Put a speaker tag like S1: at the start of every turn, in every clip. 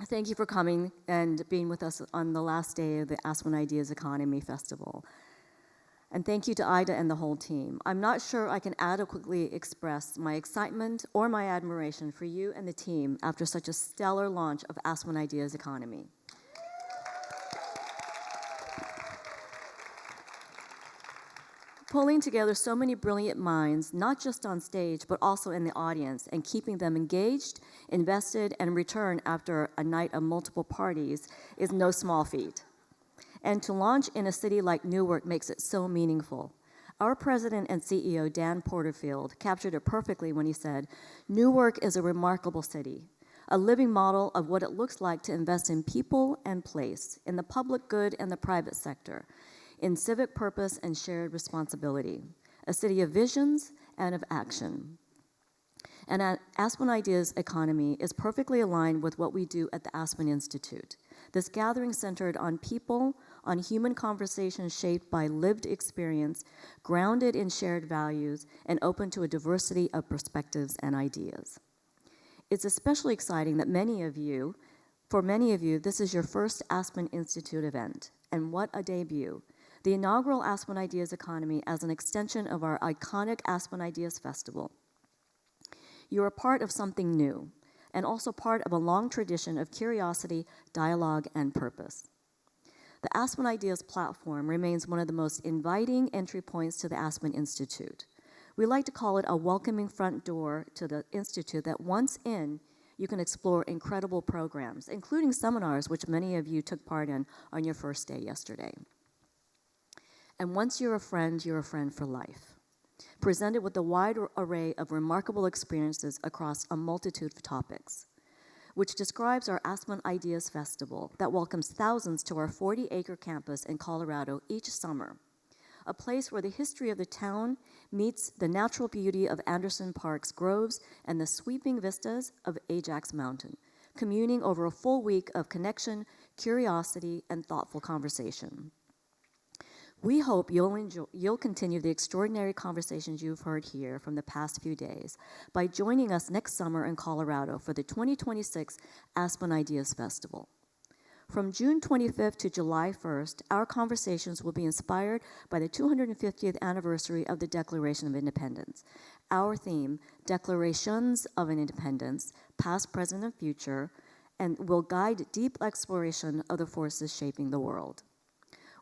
S1: Thank you for coming and being with us on the last day of the Aspen Ideas Economy Festival. And thank you to Ida and the whole team. I'm not sure I can adequately express my excitement or my admiration for you and the team after such a stellar launch of Aspen Ideas Economy. Pulling together so many brilliant minds, not just on stage, but also in the audience, and keeping them engaged, invested, and returned after a night of multiple parties is no small feat. And to launch in a city like Newark makes it so meaningful. Our president and CEO, Dan Porterfield, captured it perfectly when he said, "Newark is a remarkable city, a living model of what it looks like to invest in people and place, in the public good and the private sector, in civic purpose and shared responsibility, a city of visions and of action." And Aspen Ideas Economy is perfectly aligned with what we do at the Aspen Institute. This gathering centered on people, on human conversations shaped by lived experience, grounded in shared values, and open to a diversity of perspectives and ideas. It's especially exciting that for many of you, this is your first Aspen Institute event, and what a debut. The inaugural Aspen Ideas Economy as an extension of our iconic Aspen Ideas Festival. You are part of something new, and also part of a long tradition of curiosity, dialogue, and purpose. The Aspen Ideas platform remains one of the most inviting entry points to the Aspen Institute. We like to call it a welcoming front door to the Institute that once in, you can explore incredible programs, including seminars, which many of you took part in on your first day yesterday. And once you're a friend for life. Presented with a wide array of remarkable experiences across a multitude of topics, which describes our Aspen Ideas Festival that welcomes thousands to our 40-acre campus in Colorado each summer, a place where the history of the town meets the natural beauty of Anderson Park's groves and the sweeping vistas of Ajax Mountain, communing over a full week of connection, curiosity, and thoughtful conversation. We hope you'll continue the extraordinary conversations you've heard here from the past few days by joining us next summer in Colorado for the 2026 Aspen Ideas Festival. From June 25th to July 1st, our conversations will be inspired by the 250th anniversary of the Declaration of Independence. Our theme, Declarations of an Independence, Past, Present, and Future, and will guide deep exploration of the forces shaping the world.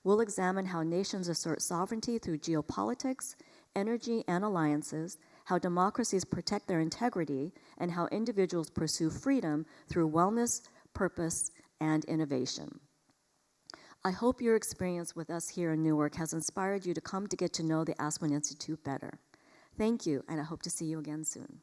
S1: We'll examine how nations assert sovereignty through geopolitics, energy, and alliances, how democracies protect their integrity, and how individuals pursue freedom through wellness, purpose, and innovation. I hope your experience with us here in Newark has inspired you to come to get to know the Aspen Institute better. Thank you, and I hope to see you again soon.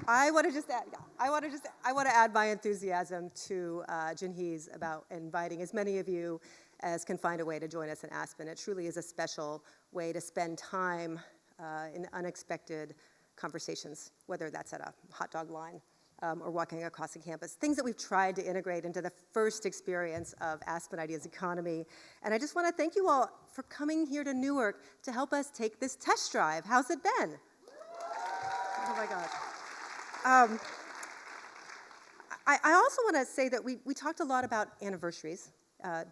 S2: I want to add my enthusiasm to Jinhee's about inviting as many of you as can find a way to join us in Aspen. It truly is a special way to spend time in unexpected conversations, whether that's at a hot dog line or walking across the campus, things that we've tried to integrate into the first experience of Aspen Ideas Economy. And I just want to thank you all for coming here to Newark to help us take this test drive. How's it been? Oh my gosh. I also want to say that we talked a lot about anniversaries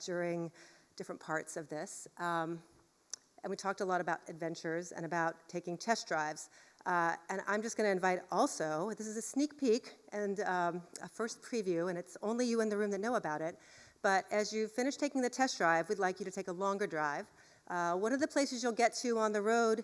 S2: during different parts of this, and we talked a lot about adventures and about taking test drives. And I'm just going to invite also, this is a sneak peek and a first preview, and it's only you in the room that know about it, but as you finish taking the test drive, we'd like you to take a longer drive. One of the places you'll get to on the road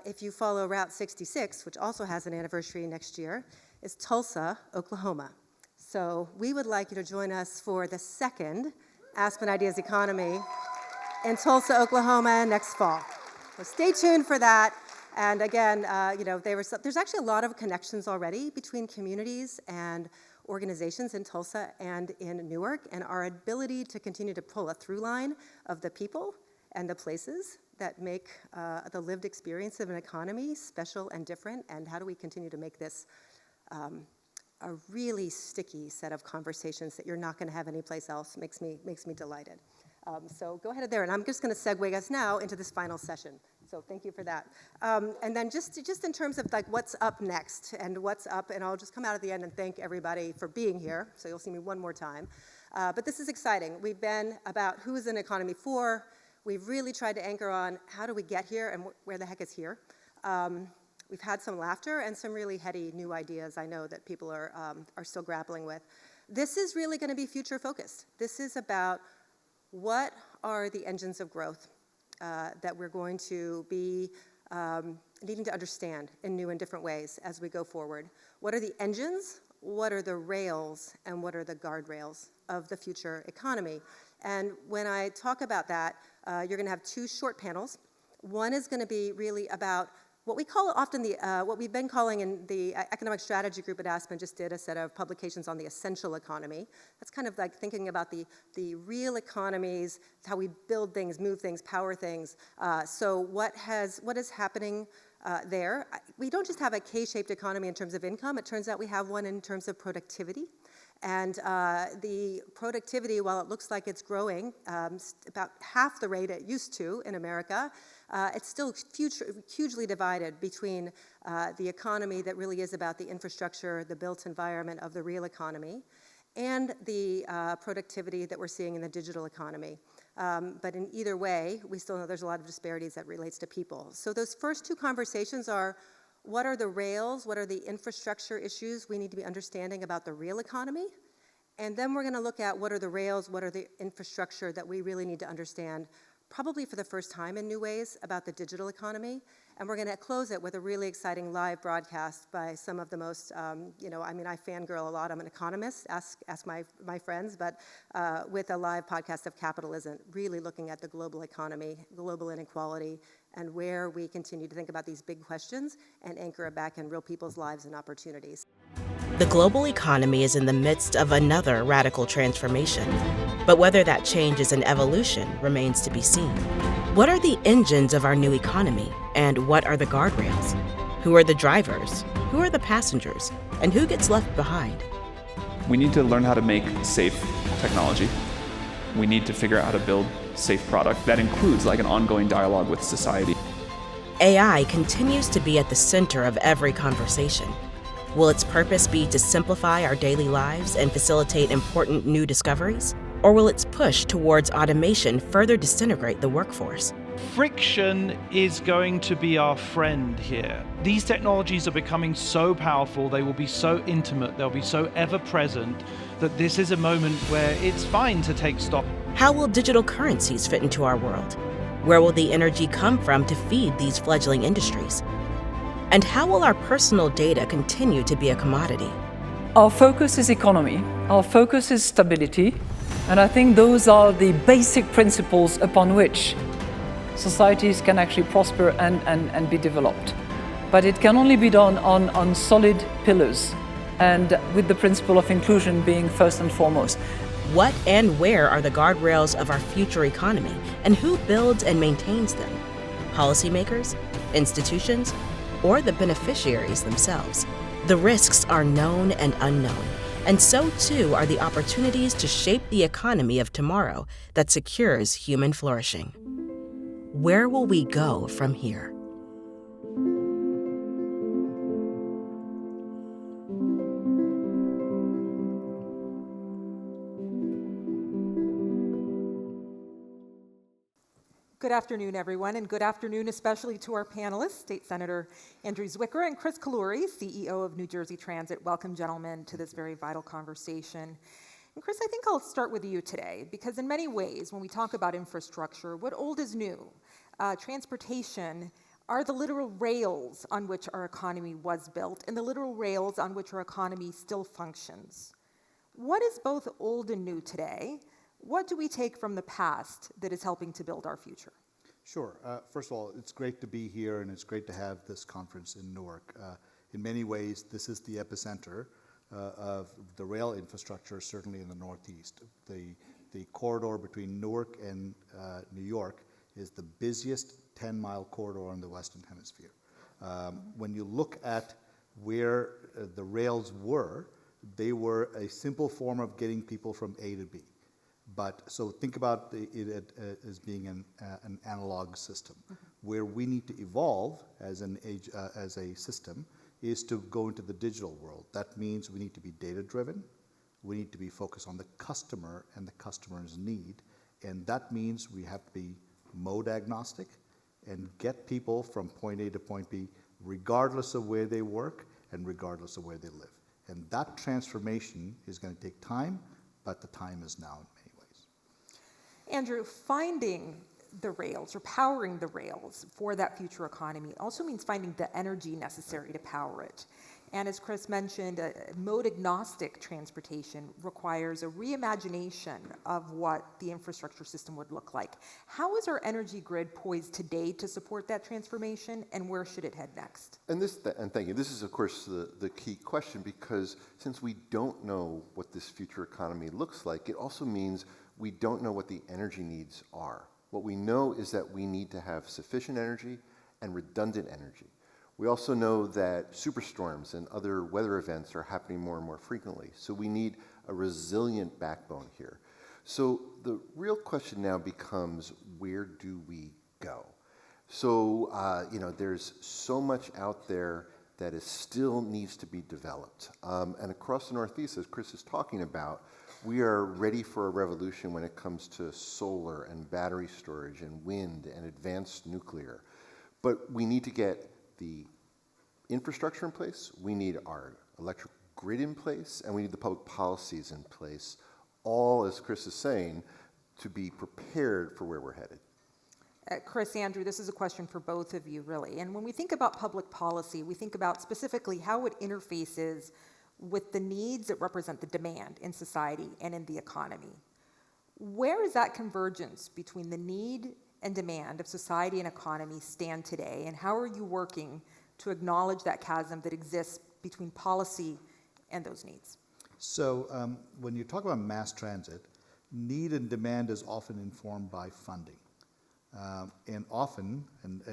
S2: if you follow Route 66, which also has an anniversary next year, is Tulsa, Oklahoma. So we would like you to join us for the second Aspen Ideas Economy in Tulsa, Oklahoma next fall. So stay tuned for that. And again, there's actually a lot of connections already between communities and organizations in Tulsa and in Newark, and our ability to continue to pull a through line of the people and the places that make the lived experience of an economy special and different, and how do we continue to make this a really sticky set of conversations that you're not going to have anyplace else. Makes me delighted. So go ahead there, and I'm just going to segue us now into this final session. So thank you for that. And then just in terms of like what's up next and what's up, and I'll just come out at the end and thank everybody for being here. So you'll see me one more time. But this is exciting. We've been about who is an economy for. We've really tried to anchor on how do we get here and where the heck is here. We've had some laughter and some really heady new ideas I know that people are still grappling with. This is really going to be future focused. This is about what are the engines of growth that we're going to be needing to understand in new and different ways as we go forward. What are the engines? What are the rails? And what are the guardrails of the future economy? And when I talk about that, you're going to have two short panels. One is going to be really about what we call often what we've been calling in the economic strategy group at Aspen just did a set of publications on the essential economy. That's kind of like thinking about the real economies, how we build things, move things, power things. So what is happening there? We don't just have a K-shaped economy in terms of income. It turns out we have one in terms of productivity. And the productivity, while it looks like it's growing about half the rate it used to in America, it's still hugely divided between the economy that really is about the infrastructure, the built environment of the real economy, and the productivity that we're seeing in the digital economy. But in either way, we still know there's a lot of disparities that relates to people. So those first two conversations are, what are the rails, what are the infrastructure issues we need to be understanding about the real economy? And then we're going to look at what are the rails, what are the infrastructure that we really need to understand, probably for the first time in new ways, about the digital economy. And we're going to close it with a really exciting live broadcast by some of the most, I fangirl a lot. I'm an economist, ask my friends, but with a live podcast of Capitalism, really looking at the global economy, global inequality, and where we continue to think about these big questions and anchor it back in real people's lives and opportunities.
S3: The global economy is in the midst of another radical transformation. But whether that change is an evolution remains to be seen. What are the engines of our new economy? And what are the guardrails? Who are the drivers? Who are the passengers? And who gets left behind?
S4: We need to learn how to make safe technology. We need to figure out how to build safe product. That includes like an ongoing dialogue with society.
S3: AI continues to be at the center of every conversation. Will its purpose be to simplify our daily lives and facilitate important new discoveries? Or will its push towards automation further disintegrate the workforce?
S5: Friction is going to be our friend here. These technologies are becoming so powerful, they will be so intimate, they'll be so ever-present, that this is a moment where it's fine to take stock.
S3: How will digital currencies fit into our world? Where will the energy come from to feed these fledgling industries? And how will our personal data continue to be a commodity?
S6: Our focus is economy, our focus is stability, and I think those are the basic principles upon which societies can actually prosper and be developed. But it can only be done on solid pillars, and with the principle of inclusion being first and foremost.
S3: What and where are the guardrails of our future economy, and who builds and maintains them? Policymakers, institutions, or the beneficiaries themselves? The risks are known and unknown, and so too are the opportunities to shape the economy of tomorrow that secures human flourishing. Where will we go from here?
S7: Good afternoon, everyone, and good afternoon especially to our panelists, State Senator Andrew Zwicker and Chris Kaluri, CEO of New Jersey Transit. Welcome, gentlemen, to this very vital conversation. And Chris, I think I'll start with you today, because in many ways, when we talk about infrastructure, what old is new? Transportation are the literal rails on which our economy was built and the literal rails on which our economy still functions. What is both old and new today? What do we take from the past that is helping to build our future?
S8: Sure. First of all, it's great to be here, and it's great to have this conference in Newark. In many ways, this is the epicenter of the rail infrastructure, certainly in the Northeast. The corridor between Newark and New York is the busiest 10-mile corridor in the Western Hemisphere. When you look at where the rails were, they were a simple form of getting people from A to B. But so think about it as being an analog system. Where we need to evolve as as a system is to go into the digital world. That means we need to be data-driven. We need to be focused on the customer and the customer's need. And that means we have to be mode agnostic and get people from point A to point B, regardless of where they work and regardless of where they live. And that transformation is going to take time, but the time is now in many ways.
S7: Andrew, finding the rails or powering the rails for that future economy also means finding the energy necessary to power it. And as Chris mentioned, mode agnostic transportation requires a reimagination of what the infrastructure system would look like. How is our energy grid poised today to support that transformation, and where should it head next?
S9: And thank you. This is, of course, the key question, because since we don't know what this future economy looks like, it also means we don't know what the energy needs are. What we know is that we need to have sufficient energy and redundant energy. We also know that superstorms and other weather events are happening more and more frequently. So we need a resilient backbone here. So the real question now becomes, where do we go? So, there's so much out there that still needs to be developed. And across the Northeast, as Chris is talking about, we are ready for a revolution when it comes to solar and battery storage and wind and advanced nuclear. But we need to get the infrastructure in place, we need our electric grid in place, and we need the public policies in place, all, as Chris is saying, to be prepared for where we're headed.
S7: Chris, Andrew, this is a question for both of you, really. And when we think about public policy, we think about specifically how it interfaces with the needs that represent the demand in society and in the economy. Where is that convergence between the need and demand of society and economy stand today, and how are you working to acknowledge that chasm that exists between policy and those needs?
S8: So when you talk about mass transit, need and demand is often informed by funding. And often,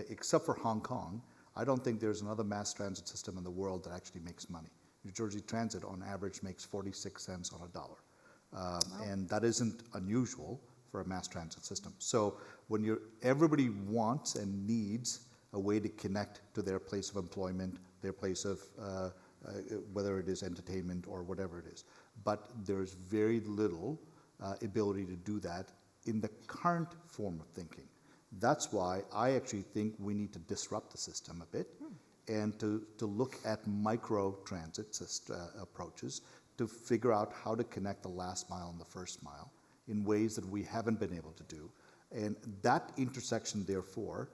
S8: except for Hong Kong, I don't think there's another mass transit system in the world that actually makes money. New Jersey Transit, on average, makes 46 cents on a dollar. And that isn't unusual for a mass transit system. So when everybody wants and needs a way to connect to their place of employment, their place of, whether it is entertainment or whatever it is. But there's very little ability to do that in the current form of thinking. That's why I actually think we need to disrupt the system a bit and to look at micro transit approaches to figure out how to connect the last mile and the first mile in ways that we haven't been able to do. And that intersection, therefore,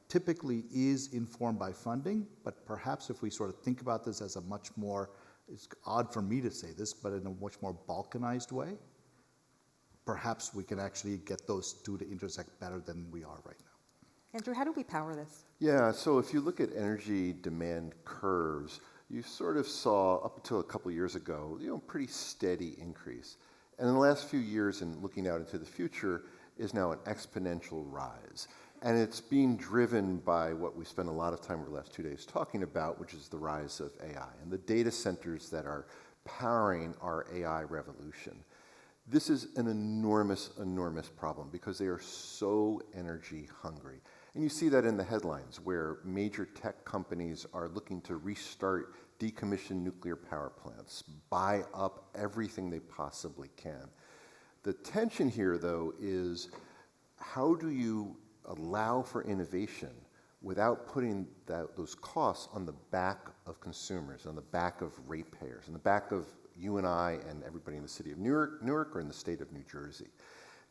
S8: typically is informed by funding, but perhaps if we sort of think about this as a much more, it's odd for me to say this, but in a much more balkanized way, perhaps we can actually get those two to intersect better than we are right now.
S7: Andrew, how do we power this?
S9: Yeah, so if you look at energy demand curves, you sort of saw, up until a couple years ago, pretty steady increase. And in the last few years, and looking out into the future, is now an exponential rise. And it's being driven by what we spent a lot of time over the last 2 days talking about, which is the rise of AI and the data centers that are powering our AI revolution. This is an enormous, enormous problem because they are so energy hungry. And you see that in the headlines where major tech companies are looking to restart decommissioned nuclear power plants, buy up everything they possibly can. The tension here, though, is how do you allow for innovation without putting those costs on the back of consumers, on the back of ratepayers, on the back of you and I and everybody in the city of Newark or in the state of New Jersey.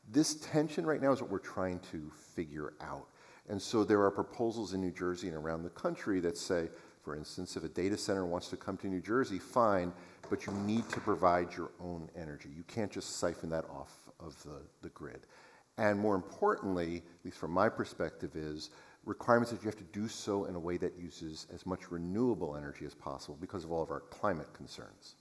S9: This tension right now is what we're trying to figure out. And so there are proposals in New Jersey and around the country that say, for instance, if a data center wants to come to New Jersey, fine, but you need to provide your own energy. You can't just siphon that off of the grid. And more importantly, at least from my perspective, is requirements that you have to do so in a way that uses as much renewable energy as possible because of all of our climate concerns.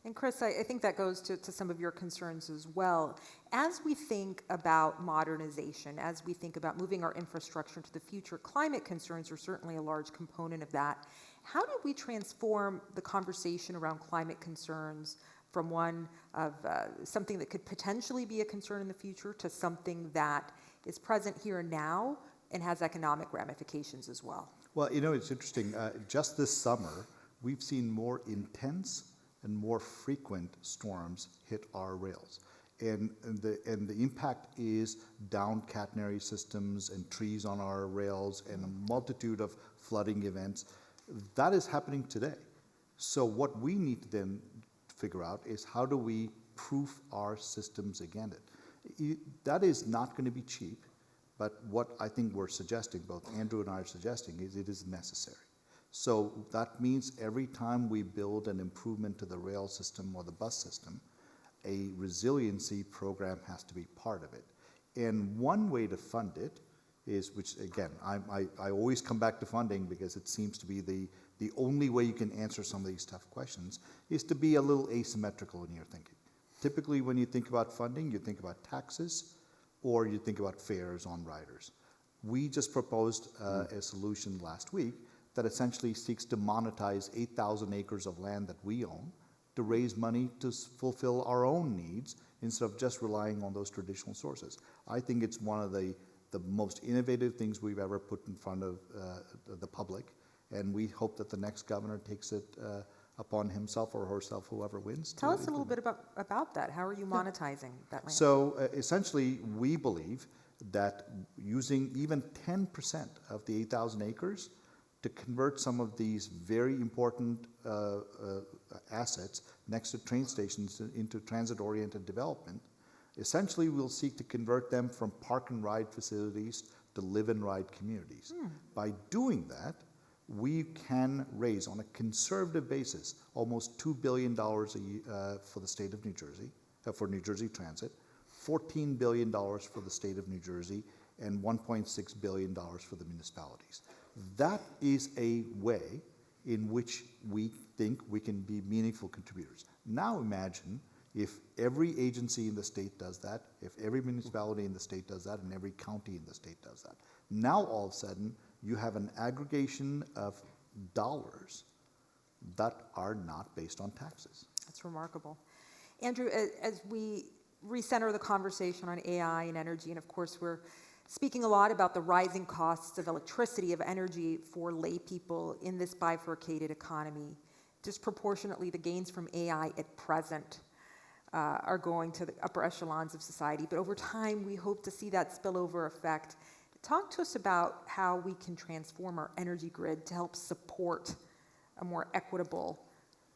S7: And Chris, I think that goes to some of your concerns as well. As we think about modernization, as we think about moving our infrastructure to the future, climate concerns are certainly a large component of that. How do we transform the conversation around climate concerns from one of something that could potentially be a concern in the future to something that is present here and now, and has economic ramifications as well.
S8: Well, it's interesting. Just this summer, we've seen more intense and more frequent storms hit our rails. And the impact is down catenary systems and trees on our rails and a multitude of flooding events. That is happening today. So what we need to then figure out is how do we proof our systems against it. That is not going to be cheap, but what I think we're suggesting, both Andrew and I are suggesting, is it is necessary. So that means every time we build an improvement to the rail system or the bus system, a resiliency program has to be part of it. And one way to fund it is, which again, I always come back to funding because it seems to be the only way you can answer some of these tough questions, is to be a little asymmetrical in your thinking. Typically, when you think about funding, you think about taxes or you think about fares on riders. We just proposed a solution last week that essentially seeks to monetize 8,000 acres of land that we own to raise money to fulfill our own needs instead of just relying on those traditional sources. I think it's one of the most innovative things we've ever put in front of the public, and we hope that the next governor takes it upon himself or herself, whoever wins.
S7: Tell us a little bit about that. How are you monetizing that land?
S8: So essentially, we believe that using even 10% of the 8,000 acres to convert some of these very important assets next to train stations into transit-oriented development, essentially we'll seek to convert them from park and ride facilities to live and ride communities. By doing that, we can raise, on a conservative basis, almost $2 billion for the state of New Jersey, for New Jersey Transit, $14 billion for the state of New Jersey, and $1.6 billion for the municipalities. That is a way in which we think we can be meaningful contributors. Now imagine if every agency in the state does that, if every municipality in the state does that, and every county in the state does that. Now all of a sudden, you have an aggregation of dollars that are not based on taxes.
S7: That's remarkable. Andrew, as we recenter the conversation on AI and energy, and of course we're speaking a lot about the rising costs of electricity, of energy for lay people in this bifurcated economy. Disproportionately, the gains from AI at present are going to the upper echelons of society, but over time we hope to see that spillover effect. Talk to us about how we can transform our energy grid to help support a more equitable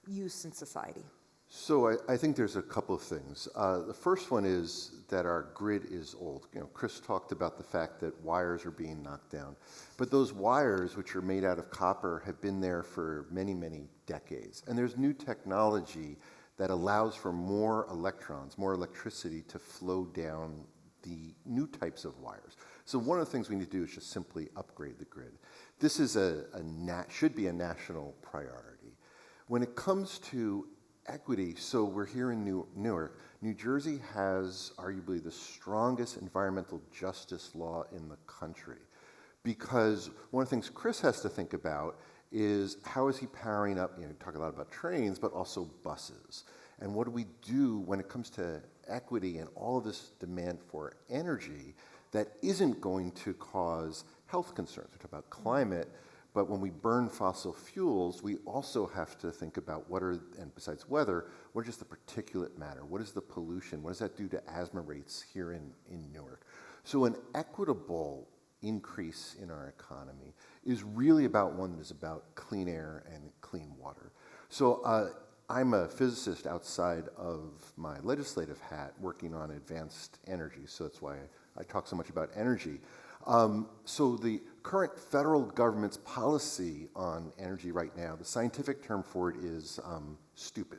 S7: use in society.
S9: So I think there's a couple of things. The first one is that our grid is old. Chris talked about the fact that wires are being knocked down. But those wires, which are made out of copper, have been there for many, many decades. And there's new technology that allows for more electrons, more electricity to flow down the new types of wires. So one of the things we need to do is just simply upgrade the grid. This is should be a national priority. When it comes to equity, so we're here in Newark. New Jersey has arguably the strongest environmental justice law in the country, because one of the things Chris has to think about is how is he powering up, we talk a lot about trains, but also buses. And what do we do when it comes to equity and all of this demand for energy that isn't going to cause health concerns? We talk about climate, but when we burn fossil fuels, we also have to think about and besides weather, what is just the particulate matter? What is the pollution? What does that do to asthma rates here in Newark? So an equitable increase in our economy is really about one that is about clean air and clean water. So I'm a physicist outside of my legislative hat working on advanced energy, so that's why I talk so much about energy. So the current federal government's policy on energy right now, the scientific term for it is stupid.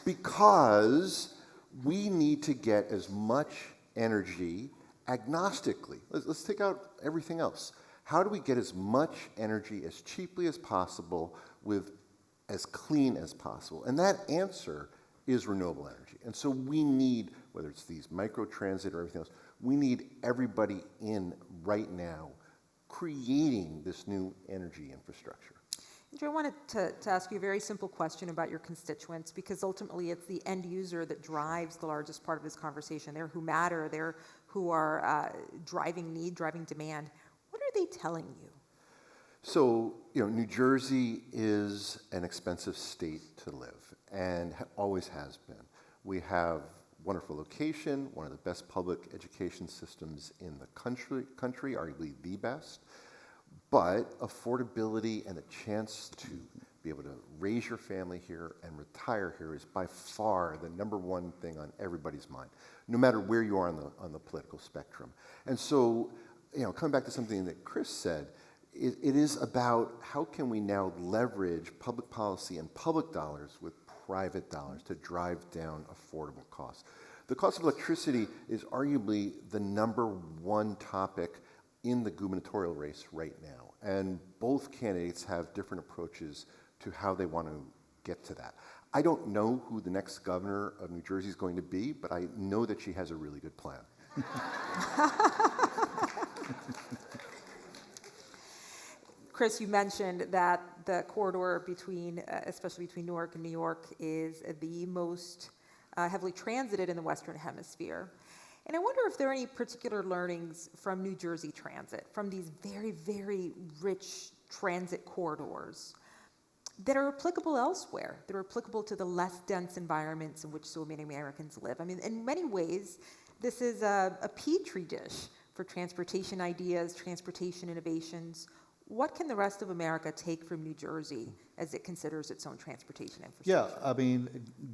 S9: Because we need to get as much energy agnostically. Let's take out everything else. How do we get as much energy as cheaply as possible with as clean as possible? And that answer is renewable energy. And so we need, whether it's these microtransit or everything else, we need everybody in right now creating this new energy infrastructure.
S7: Andrew, I wanted to ask you a very simple question about your constituents, because ultimately it's the end user that drives the largest part of this conversation. They're who matter, they're who are driving need, driving demand. What are they telling you?
S9: So, New Jersey is an expensive state to live and always has been. We have wonderful location, one of the best public education systems in the country, arguably the best. But affordability and the chance to be able to raise your family here and retire here is by far the number one thing on everybody's mind, no matter where you are on the political spectrum. And so, coming back to something that Chris said, it is about how can we now leverage public policy and public dollars with private dollars to drive down affordable costs. The cost of electricity is arguably the number one topic in the gubernatorial race right now. And both candidates have different approaches to how they want to get to that. I don't know who the next governor of New Jersey is going to be, but I know that she has a really good plan.
S7: Chris, you mentioned that the corridor between, especially between Newark and New York, is the most heavily transited in the Western Hemisphere. And I wonder if there are any particular learnings from New Jersey Transit, from these very, very rich transit corridors, that are applicable elsewhere, that are applicable to the less dense environments in which so many Americans live. I mean, in many ways, this is a petri dish for transportation ideas, transportation innovations. What can the rest of America take from New Jersey as it considers its own transportation infrastructure?
S8: Yeah, I mean,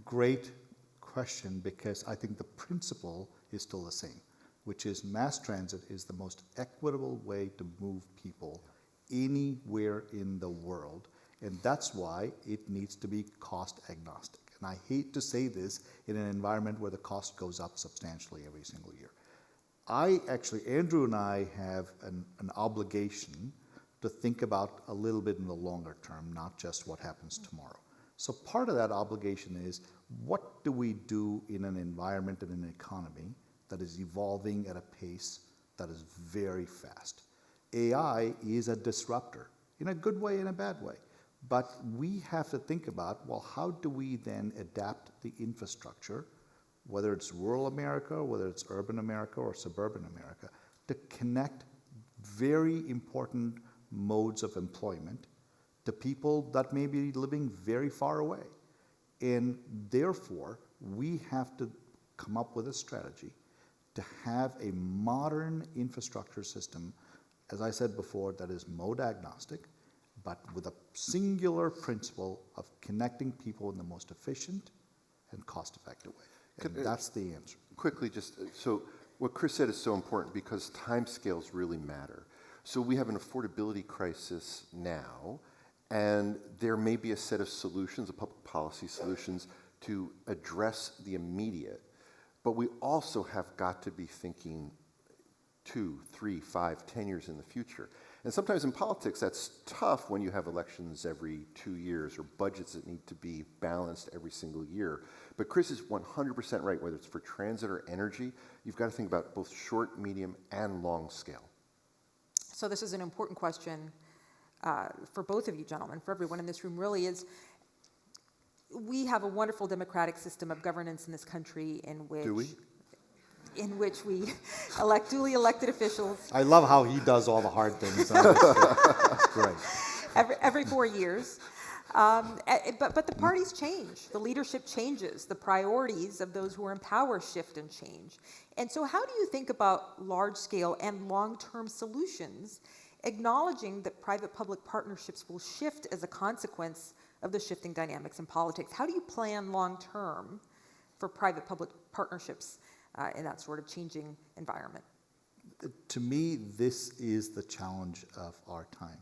S8: great question, because I think the principle is still the same, which is mass transit is the most equitable way to move people anywhere in the world, and that's why it needs to be cost agnostic. And I hate to say this in an environment where the cost goes up substantially every single year. Andrew and I have an obligation to think about a little bit in the longer term, not just what happens tomorrow. So part of that obligation is, what do we do in an environment and an economy that is evolving at a pace that is very fast? AI is a disruptor, in a good way and a bad way. But we have to think about, well, how do we then adapt the infrastructure, whether it's rural America, whether it's urban America or suburban America, to connect very important modes of employment to people that may be living very far away. And therefore, we have to come up with a strategy to have a modern infrastructure system, as I said before, that is mode agnostic, but with a singular principle of connecting people in the most efficient and cost-effective way. And that's the answer.
S9: Quickly, so what Chris said is so important because timescales really matter. So we have an affordability crisis now, and there may be a set of solutions, of public policy solutions, to address the immediate. But we also have got to be thinking 2, 3, 5, 10 years in the future. And sometimes in politics, that's tough when you have elections every 2 years or budgets that need to be balanced every single year. But Chris is 100% right, whether it's for transit or energy, you've got to think about both short, medium, and long scale.
S7: So this is an important question for both of you gentlemen, for everyone in this room really is, we have a wonderful democratic system of governance in this country in which...
S9: Do we?
S7: In which we elect duly elected officials.
S8: I love how he does all the hard things. That's great.
S7: Every 4 years. But the parties change. The leadership changes. The priorities of those who are in power shift and change. And so how do you think about large-scale and long-term solutions, acknowledging that private-public partnerships will shift as a consequence of the shifting dynamics in politics? How do you plan long-term for private-public partnerships in that sort of changing environment?
S8: To me, this is the challenge of our time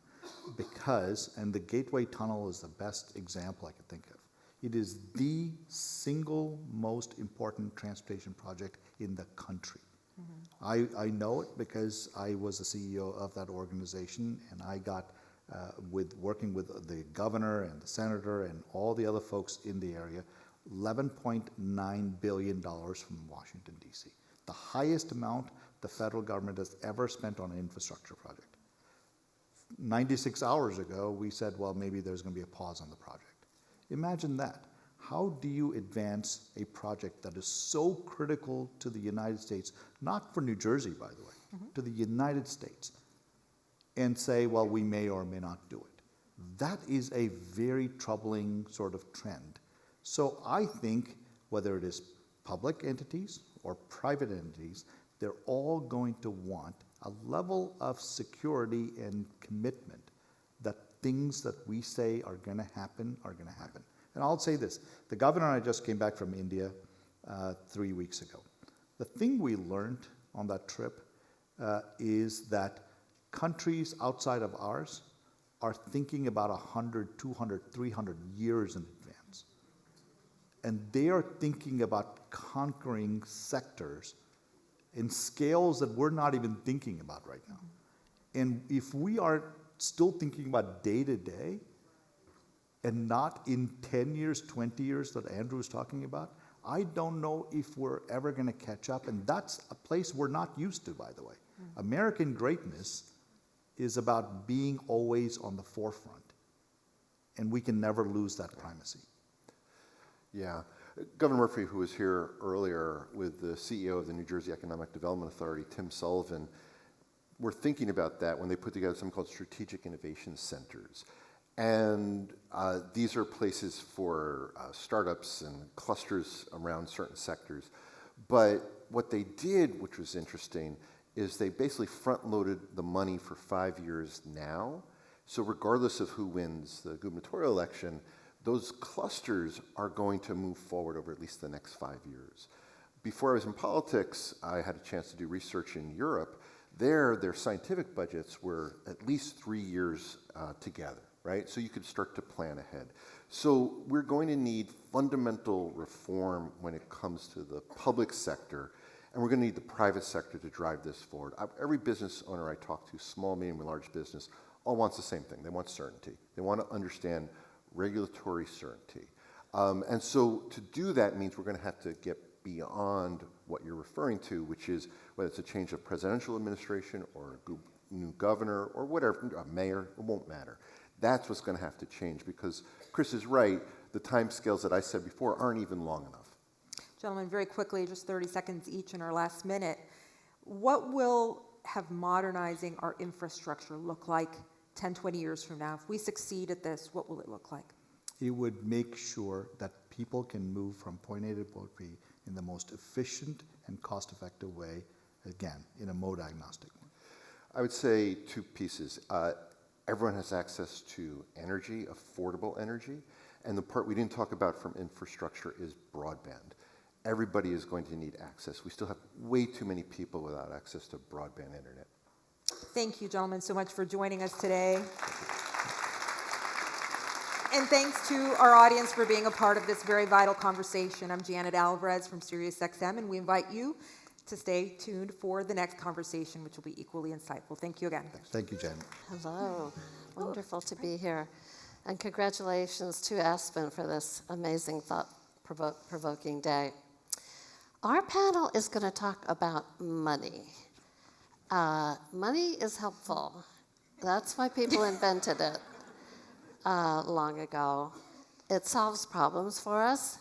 S8: because, and the Gateway Tunnel is the best example I could think of. It is the single most important transportation project in the country. Mm-hmm. I know it because I was the CEO of that organization, and I got working with the governor and the senator and all the other folks in the area, $11.9 billion from Washington, D.C., the highest amount the federal government has ever spent on an infrastructure project. 96 hours ago, we said, well, maybe there's going to be a pause on the project. Imagine that. how do you advance a project that is so critical to the United States, not for New Jersey, by the way, to the United States, and say, well, we may or may not do it? That is a very troubling sort of trend. So I think whether it is public entities or private entities, they're all going to want a level of security and commitment that things that we say are going to happen are going to happen. And I'll say this, the governor and I just came back from India 3 weeks ago. The thing we learned on that trip is that countries outside of ours are thinking about 100, 200, 300 years in advance. And they are thinking about conquering sectors in scales that we're not even thinking about right now. And if we are still thinking about day to day and not in 10 years, 20 years that Andrew was talking about, I don't know if we're ever going to catch up. And that's a place we're not used to, by the way. American greatness is about being always on the forefront. And we can never lose that primacy.
S9: Yeah. Governor Murphy, who was here earlier with the CEO of the New Jersey Economic Development Authority, Tim Sullivan, were thinking about that when they put together something called strategic innovation centers. And these are places for startups and clusters around certain sectors. But what they did, which was interesting, is they basically front-loaded the money for 5 years now. So regardless of who wins the gubernatorial election, those clusters are going to move forward over at least the next 5 years. Before I was in politics, I had a chance to do research in Europe. There, their scientific budgets were at least 3 years together, right? So you could start to plan ahead. So we're going to need fundamental reform when it comes to the public sector, and we're going to need the private sector to drive this forward. Every business owner I talk to, small, medium, and large business, all wants the same thing. They want certainty. They want to understand regulatory certainty. And so to do that means we're going to have to get beyond what you're referring to, which is whether it's a change of presidential administration or a new governor or whatever, a mayor, it won't matter. That's what's going to have to change because Chris is right, the time scales that I said before aren't even long enough.
S7: Gentlemen, very quickly, just 30 seconds each in our last minute. What will have modernizing our infrastructure look like 10, 20 years from now? If we succeed at this, what will it look like?
S8: It would make sure that people can move from point A to point B in the most efficient and cost-effective way, again, in a mode agnostic way.
S9: I would say two pieces. Everyone has access to energy, affordable energy, and the part we didn't talk about from infrastructure is broadband. Everybody is going to need access. We still have way too many people without access to broadband internet.
S7: Thank you, gentlemen, so much for joining us today. And thanks to our audience for being a part of this very vital conversation. I'm Janet Alvarez from SiriusXM, and we invite you to stay tuned for the next conversation, which will be equally insightful. Thank you again.
S8: Thank you, Jen.
S10: Hello. Wonderful to be here. And congratulations to Aspen for this amazing thought-provoking day. Our panel is going to talk about money. Money is helpful. That's why people invented it long ago. It solves problems for us,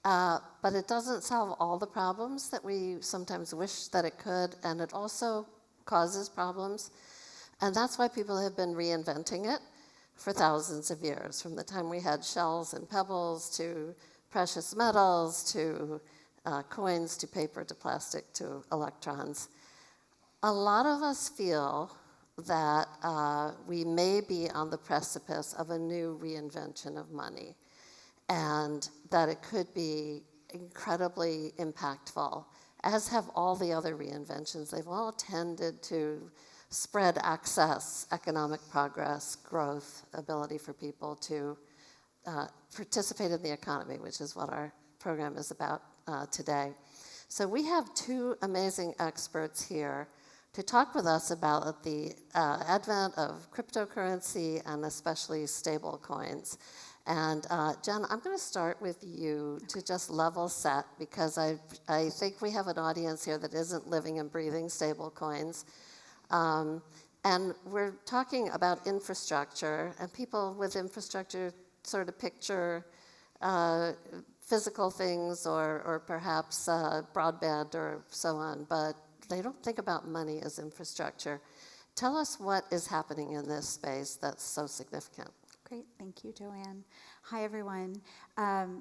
S10: but it doesn't solve all the problems that we sometimes wish that it could, and it also causes problems. And that's why people have been reinventing it for thousands of years, from the time we had shells and pebbles to precious metals to coins to paper to plastic to electrons. A lot of us feel that we may be on the precipice of a new reinvention of money and that it could be incredibly impactful, as have all the other reinventions. They've all tended to spread access, economic progress, growth, ability for people to participate in the economy, which is what our program is about today. So we have two amazing experts here to talk with us about the advent of cryptocurrency and especially stable coins. And Jen, I'm going to start with you to just level set, because I think we have an audience here that isn't living and breathing stable coins. And we're talking about infrastructure, and people with infrastructure sort of picture physical things or perhaps broadband or so on, but they don't think about money as infrastructure. Tell us what is happening in this space that's so significant.
S11: Great, thank you, Joanne. Hi, everyone.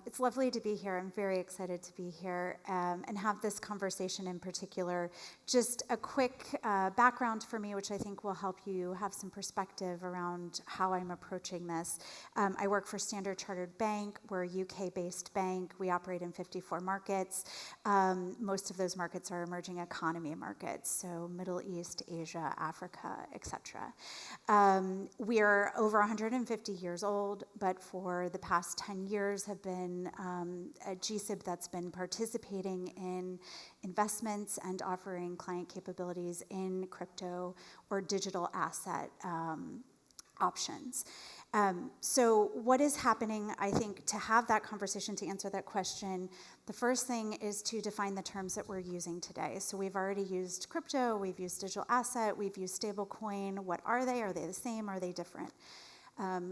S11: It's lovely to be here. I'm very excited to be here and have this conversation in particular. Just a quick background for me, which I think will help you have some perspective around how I'm approaching this. I work for Standard Chartered Bank. We're a UK-based bank. We operate in 54 markets. Most of those markets are emerging economy markets, so Middle East, Asia, Africa, etc. We are over 150 years old, but for the past 10 years have been a GSIB that's been participating in investments and offering client capabilities in crypto or digital asset options. So what is happening, I think, to have that conversation, to answer that question, the first thing is to define the terms that we're using today. So we've already used crypto, we've used digital asset, we've used stablecoin. What are they? Are they the same? Are they different?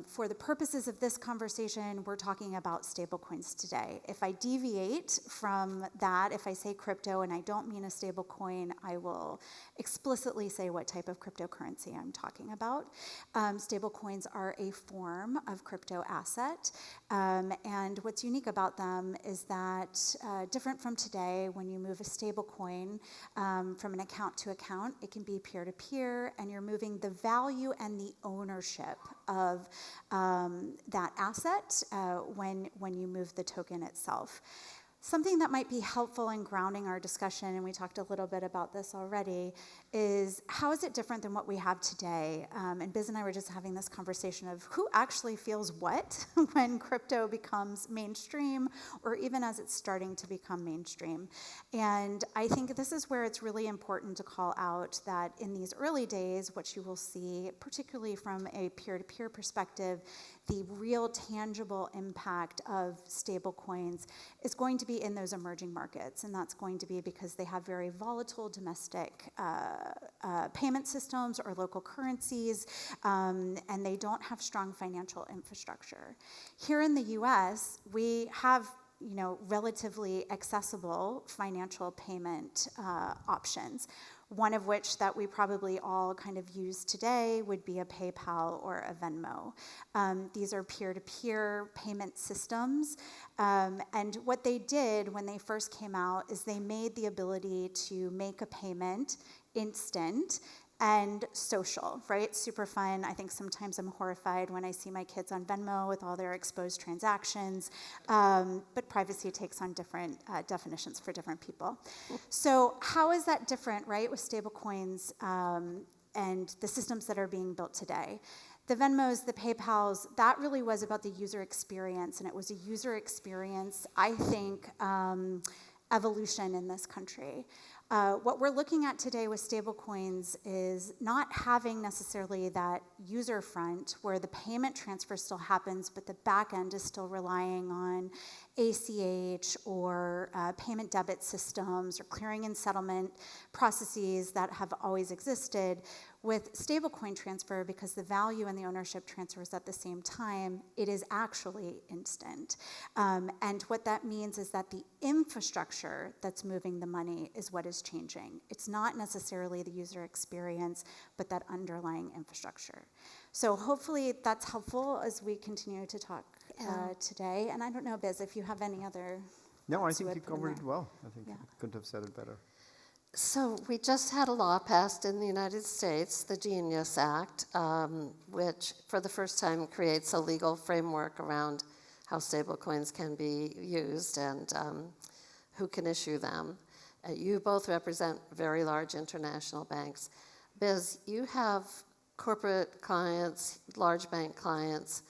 S11: For the purposes of this conversation, we're talking about stablecoins today. If I deviate from that, if I say crypto and I don't mean a stablecoin, I will explicitly say what type of cryptocurrency I'm talking about. Stablecoins are a form of crypto asset, and what's unique about them is that, different from today, when you move a stablecoin from an account to account, it can be peer-to-peer, and you're moving the value and the ownership of that asset when you move the token itself. Something that might be helpful in grounding our discussion, and we talked a little bit about this already, is how is it different than what we have today? And Biz and I were just having this conversation of who actually feels what when crypto becomes mainstream, or even as it's starting to become mainstream. And I think this is where it's really important to call out that in these early days, what you will see, particularly from a peer-to-peer perspective, the real tangible impact of stablecoins is going to be in those emerging markets, and that's going to be because they have very volatile domestic payment systems or local currencies, and they don't have strong financial infrastructure. Here in the U.S., we have relatively accessible financial payment options. One of which that we probably all kind of use today would be a PayPal or a Venmo. These are peer-to-peer payment systems. And what they did when they first came out is they made the ability to make a payment instant and social, right? Super fun. I think sometimes I'm horrified when I see my kids on Venmo with all their exposed transactions, but privacy takes on different definitions for different people. So how is that different, right, with stablecoins and the systems that are being built today? The Venmos, the PayPals, that really was about the user experience, and it was a user experience, I think, evolution in this country. What we're looking at today with stablecoins is not having necessarily that user front where the payment transfer still happens, but the back end is still relying on ACH or payment debit systems or clearing and settlement processes that have always existed. With stablecoin transfer, because the value and the ownership transfers at the same time, it is actually instant. And what that means is that the infrastructure that's moving the money is what is changing. It's not necessarily the user experience, but that underlying infrastructure. So hopefully that's helpful as we continue to talk today. And I don't know, Biz, if you have any other.
S12: No, I think you covered it well. I think I couldn't have said it better.
S10: So we just had a law passed in the United States, the Genius Act, which for the first time creates a legal framework around how stablecoins can be used and who can issue them. You both represent very large international banks. Biz, you have corporate clients, large bank clients.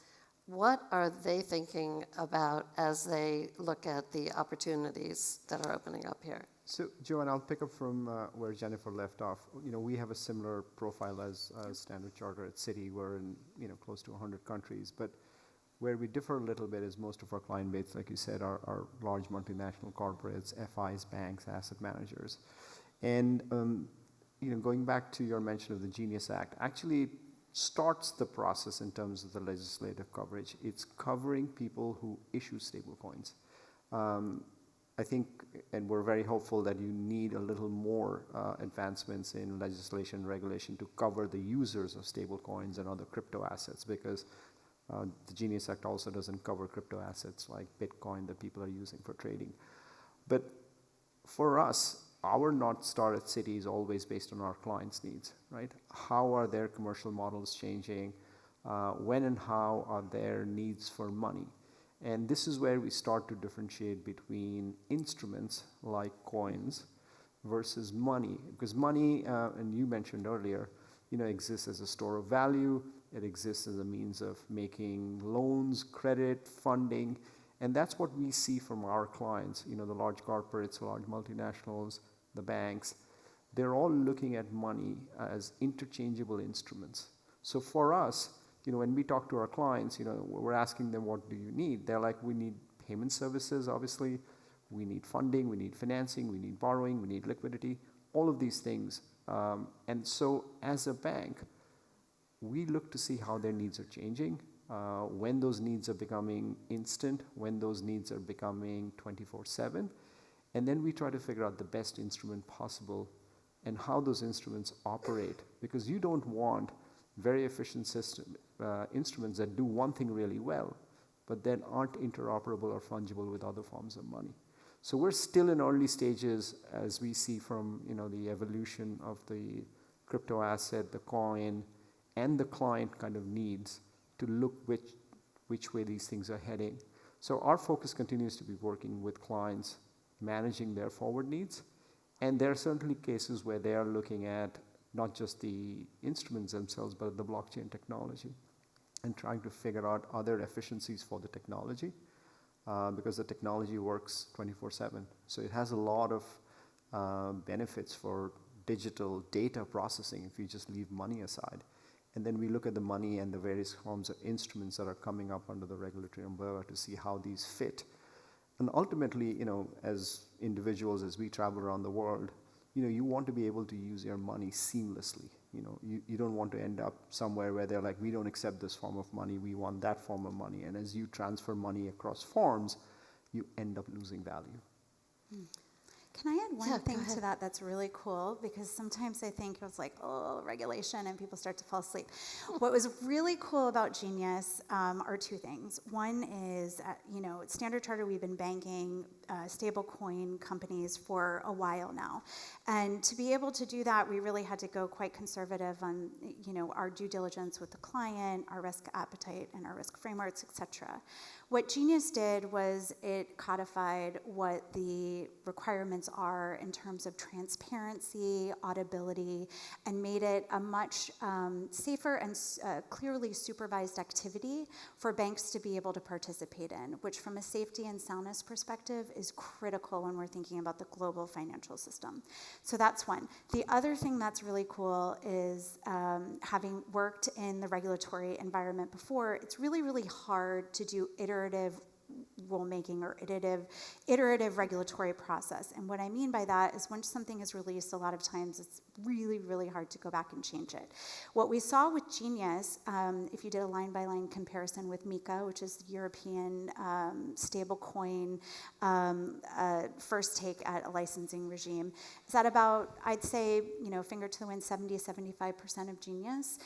S10: What are they thinking about as they look at the opportunities that are opening up here?
S12: So, Joanne, I'll pick up from where Jennifer left off. We have a similar profile as Standard Chartered at Citi. We're in close to 100 countries, but where we differ a little bit is most of our client base, like you said, are large multinational corporates, FIs, banks, asset managers. And going back to your mention of the Genius Act, actually starts the process in terms of the legislative coverage. It's covering people who issue stablecoins. I think, and we're very hopeful that you need a little more advancements in legislation and regulation to cover the users of stablecoins and other crypto assets, because the Genius Act also doesn't cover crypto assets like Bitcoin that people are using for trading. But for us, our North Star at Citi is always based on our clients' needs, right? How are their commercial models changing? When and how are their needs for money? And this is where we start to differentiate between instruments like coins versus money. Because money, and you mentioned earlier, exists as a store of value. It exists as a means of making loans, credit, funding. And that's what we see from our clients, the large corporates, large multinationals, the banks. They're all looking at money as interchangeable instruments. So for us, when we talk to our clients, we're asking them, what do you need? They're like, we need payment services, obviously. We need funding, we need financing, we need borrowing, we need liquidity, all of these things. And so as a bank, we look to see how their needs are changing, when those needs are becoming instant, when those needs are becoming 24/7. And then we try to figure out the best instrument possible and how those instruments operate. Because you don't want very efficient instruments that do one thing really well, but then aren't interoperable or fungible with other forms of money. So we're still in early stages, as we see from the evolution of the crypto asset, the coin, and the client kind of needs to look which way these things are heading. So our focus continues to be working with clients, managing their forward needs. And there are certainly cases where they are looking at not just the instruments themselves, but the blockchain technology, and trying to figure out other efficiencies for the technology, because the technology works 24/7. So it has a lot of benefits for digital data processing if you just leave money aside. And then we look at the money and the various forms of instruments that are coming up under the regulatory umbrella to see how these fit. And ultimately, as individuals, as we travel around the world, you want to be able to use your money seamlessly. You don't want to end up somewhere where they're like, we don't accept this form of money, we want that form of money. And as you transfer money across forms, you end up losing value.
S11: Can I add one
S10: Yeah, go
S11: thing
S10: ahead.
S11: to that that's really cool? Because sometimes I think it's like, oh, regulation, and people start to fall asleep. What was really cool about Genius are two things. One is, at Standard Chartered, we've been banking stablecoin companies for a while now. And to be able to do that, we really had to go quite conservative on, our due diligence with the client, our risk appetite, and our risk frameworks, et cetera. What Genius did was it codified what the requirements are in terms of transparency, auditability, and made it a much safer and clearly supervised activity for banks to be able to participate in, which from a safety and soundness perspective is critical when we're thinking about the global financial system. So that's one. The other thing that's really cool is having worked in the regulatory environment before, it's really, really hard to do iterative rulemaking or iterative regulatory process. And what I mean by that is once something is released, a lot of times it's really, really hard to go back and change it. What we saw with Genius, if you did a line-by-line comparison with MiCA, which is the European stablecoin first take at a licensing regime, is that about, I'd say, finger to the wind, 70-75% of Genius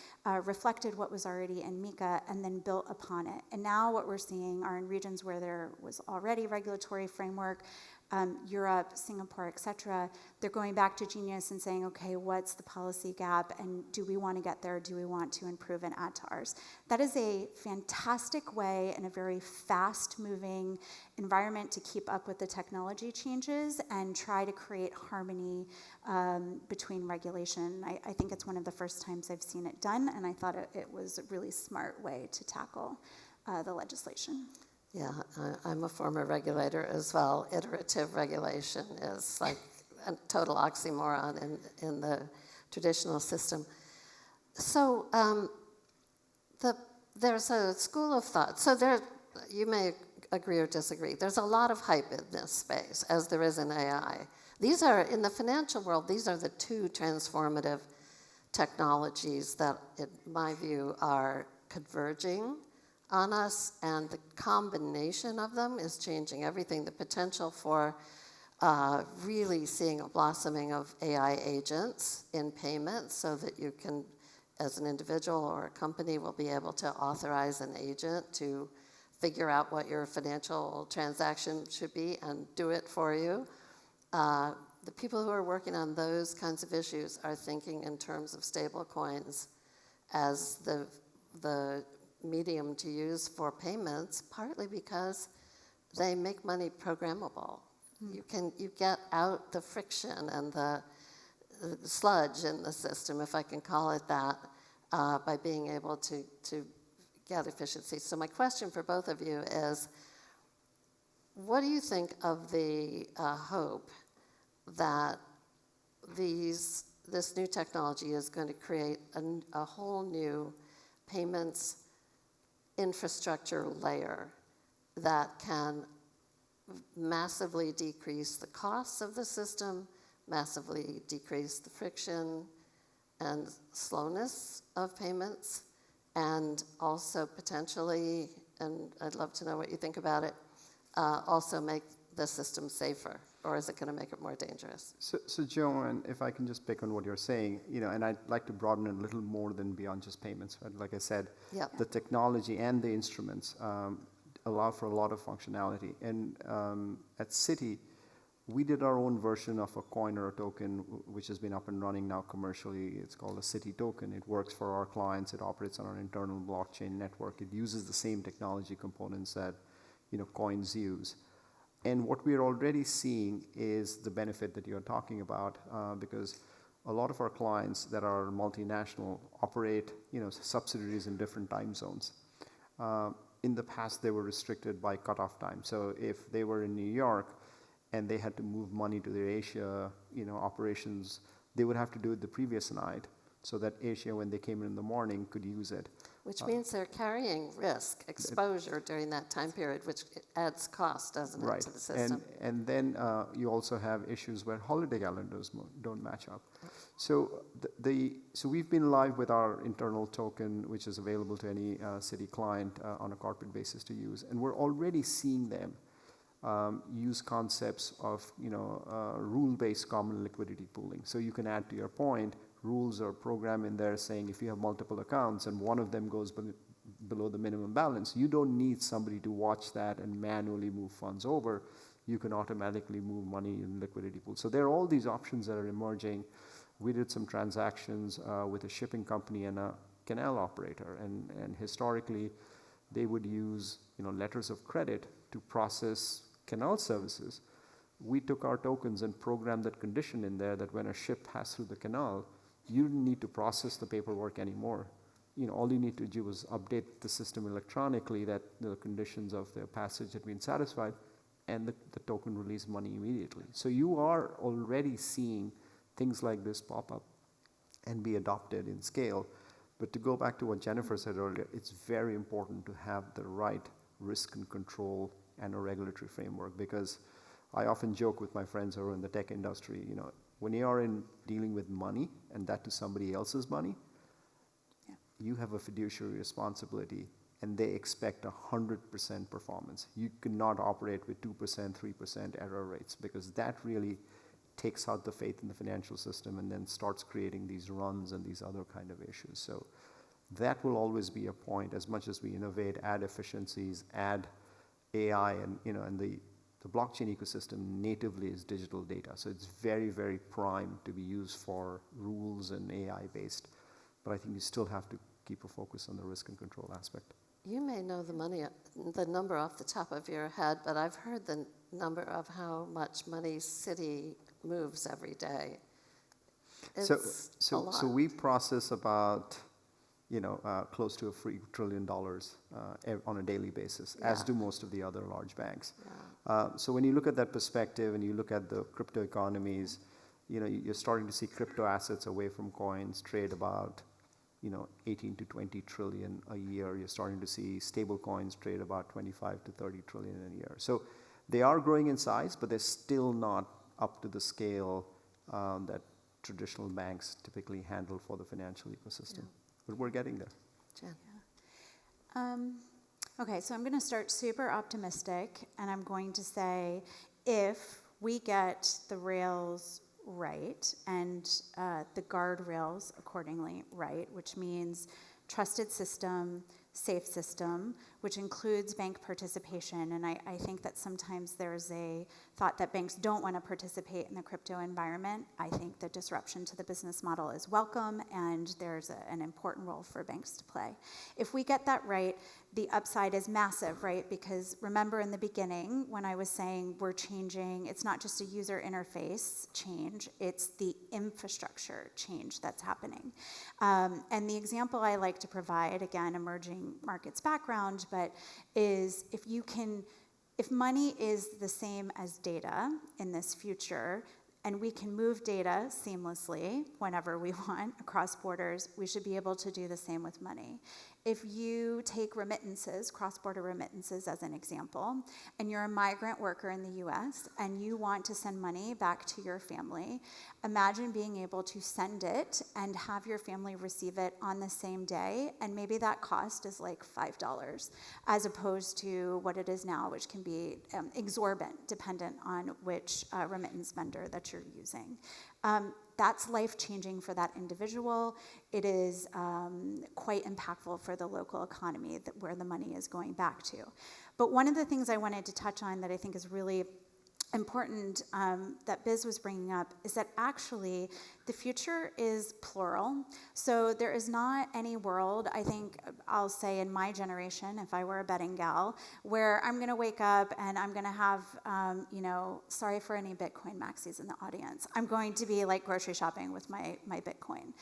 S11: reflected what was already in MiCA and then built upon it. And now what we're seeing are in regions where there was already regulatory framework, Europe, Singapore, et cetera, they're going back to Genius and saying, okay, what's the policy gap, and do we want to get there? Do we want to improve and add to ours? That is a fantastic way in a very fast-moving environment to keep up with the technology changes and try to create harmony between regulation. I think it's one of the first times I've seen it done, and I thought it was a really smart way to tackle the legislation.
S10: Yeah, I'm a former regulator as well. Iterative regulation is like a total oxymoron in the traditional system. So there's a school of thought. So you may agree or disagree. There's a lot of hype in this space, as there is in AI. These are, in the financial world, these are the two transformative technologies that, in my view, are converging on us, and the combination of them is changing everything. The potential for really seeing a blossoming of AI agents in payments so that you can, as an individual or a company, will be able to authorize an agent to figure out what your financial transaction should be and do it for you. The people who are working on those kinds of issues are thinking in terms of stable coins as the medium to use for payments, partly because they make money programmable. You get out the friction and the sludge in the system, if I can call it that, by being able to get efficiency. So my question for both of you is, what do you think of the hope that this new technology is going to create a whole new payments infrastructure layer that can massively decrease the costs of the system, massively decrease the friction and slowness of payments, and also potentially, and I'd love to know what you think about it, also make the system safer? Or is it going to make it more dangerous?
S12: So Joan, if I can just pick on what you're saying, and I'd like to broaden it a little more than beyond just payments. Right? Like I said, the technology and the instruments allow for a lot of functionality. And at Citi, we did our own version of a coin or a token, which has been up and running now commercially. It's called a Citi token. It works for our clients. It operates on our internal blockchain network. It uses the same technology components that coins use. And what we're already seeing is the benefit that you're talking about, because a lot of our clients that are multinational operate, subsidiaries in different time zones. In the past, they were restricted by cutoff time. So if they were in New York and they had to move money to their Asia, operations, they would have to do it the previous night so that Asia, when they came in the morning, could use it.
S10: Which means they're carrying risk, exposure during that time period, which adds cost, doesn't it, to the system?
S12: And then you also have issues where holiday calendars don't match up. So so we've been live with our internal token, which is available to any Citi client on a corporate basis to use, and we're already seeing them use concepts of rule-based common liquidity pooling. So you can add, to your point, rules or program in there saying if you have multiple accounts and one of them goes below the minimum balance, you don't need somebody to watch that and manually move funds over. You can automatically move money in liquidity pool. So there are all these options that are emerging. We did some transactions with a shipping company and a canal operator, and historically they would use letters of credit to process canal services. We took our tokens and programmed that condition in there that when a ship passed through the canal, you didn't need to process the paperwork anymore. All you need to do was update the system electronically that the conditions of the passage had been satisfied, and the token released money immediately. So you are already seeing things like this pop up and be adopted in scale. But to go back to what Jennifer said earlier, it's very important to have the right risk and control and a regulatory framework, because I often joke with my friends who are in the tech industry, when you are dealing with money, and that to somebody else's money, you have a fiduciary responsibility, and they expect 100% performance. You cannot operate with 2%, 3% error rates, because that really takes out the faith in the financial system and then starts creating these runs and these other kind of issues. So that will always be a point, as much as we innovate, add efficiencies, add AI, and the blockchain ecosystem natively is digital data. So it's very, very prime to be used for rules and AI-based. But I think you still have to keep a focus on the risk and control aspect.
S10: You may know the number off the top of your head, but I've heard the number of how much money Citi moves every day. It's a lot.
S12: So we process about close to $1 trillion on a daily basis, as do most of the other large banks. So when you look at that perspective and you look at the crypto economies, you're starting to see crypto assets away from coins trade about 18 to 20 trillion a year. You're starting to see stable coins trade about 25 to 30 trillion a year. So they are growing in size, but they're still not up to the scale that traditional banks typically handle for the financial ecosystem. But we're getting there.
S10: Jen.
S11: Okay, so I'm going to start super optimistic, and I'm going to say if we get the rails right and the guardrails accordingly right, which means trusted system, safe system, which includes bank participation. And I think that sometimes there's a thought that banks don't want to participate in the crypto environment. I think the disruption to the business model is welcome, and there's an important role for banks to play. If we get that right, the upside is massive, right? Because remember in the beginning when I was saying we're changing, it's not just a user interface change, it's the infrastructure change that's happening. And the example I like to provide, again, emerging markets background, but is if money is the same as data in this future, and we can move data seamlessly whenever we want across borders, we should be able to do the same with money. If you take remittances, cross-border remittances as an example, and you're a migrant worker in the US and you want to send money back to your family, imagine being able to send it and have your family receive it on the same day, and maybe that cost is like $5 as opposed to what it is now, which can be exorbitant dependent on which remittance vendor that you're using. That's life-changing for that individual. It is quite impactful for the local economy where the money is going back to. But one of the things I wanted to touch on that I think is really important that Biz was bringing up is that actually the future is plural. So there is not any world, I think I'll say in my generation, if I were a betting gal, where I'm going to wake up and I'm going to have, sorry for any Bitcoin maxis in the audience, I'm going to be like grocery shopping with my Bitcoin.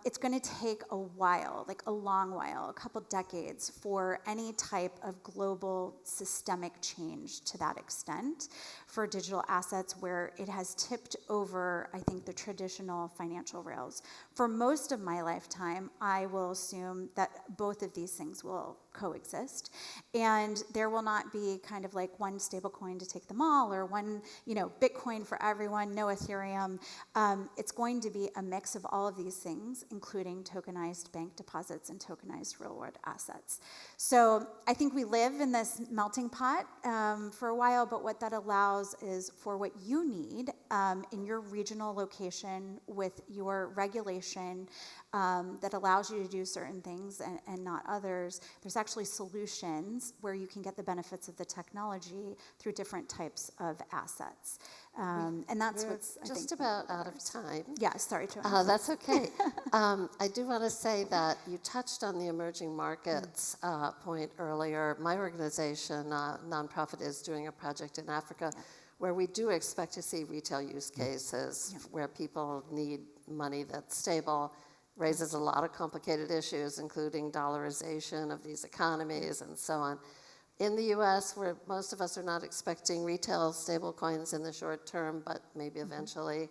S11: It's going to take a while, like a long while, a couple decades for any type of global systemic change to that extent for digital assets where it has tipped over, I think, the traditional financial rails. For most of my lifetime, I will assume that both of these things will coexist, and there will not be kind of like one stable coin to take them all, or one, Bitcoin for everyone, no Ethereum. It's going to be a mix of all of these things, including tokenized bank deposits and tokenized real-world assets. So I think we live in this melting pot for a while, but what that allows is for what you need in your regional location with your regulation that allows you to do certain things and not others. There's actually solutions where you can get the benefits of the technology through different types of assets. And that's what's, I think,
S10: just about out of time.
S11: Yeah, sorry, Joanne.
S10: That's okay. I do want to say that you touched on the emerging markets point earlier. My organization, nonprofit, is doing a project in Africa where we do expect to see retail use cases where people need money that's stable. Raises a lot of complicated issues, including dollarization of these economies and so on. In the US, where most of us are not expecting retail stable coins in the short term, but maybe eventually.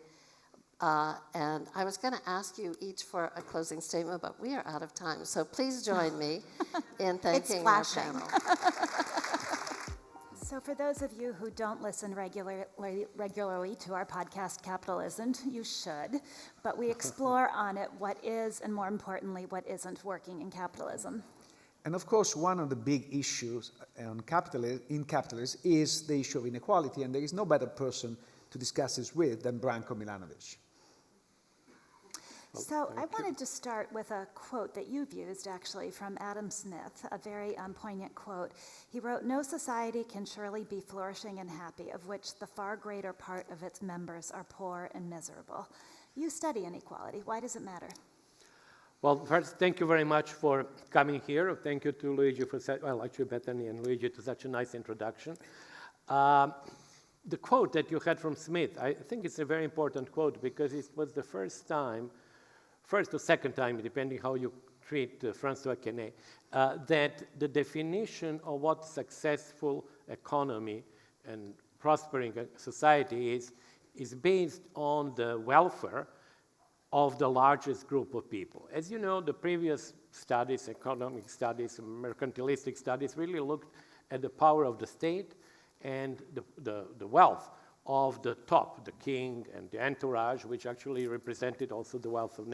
S10: And I was going to ask you each for a closing statement, but we are out of time. So please join me in thanking our panel.
S13: So for those of you who don't listen regularly to our podcast, Capital Isn't, you should. But we explore on it what is, and more importantly, what isn't working in capitalism.
S14: And of course, one of the big issues in capitalism is the issue of inequality, and there is no better person to discuss this with than Branko Milanovic.
S13: So I wanted to start with a quote that you've used, actually, from Adam Smith, a very poignant quote. He wrote, "No society can surely be flourishing and happy, of which the far greater part of its members are poor and miserable." You study inequality. Why does it matter?
S15: Well, first, thank you very much for coming here. Thank you to Luigi for, actually Bethany and Luigi, to such a nice introduction. The quote that you had from Smith, I think it's a very important quote because it was the first or second time, depending how you treat Francois Quesnay, that the definition of what successful economy and prospering society is based on the welfare of the largest group of people. As you know, the previous studies, economic studies, mercantilistic studies, really looked at the power of the state and the wealth of the top, the king and the entourage, which actually represented also the wealth of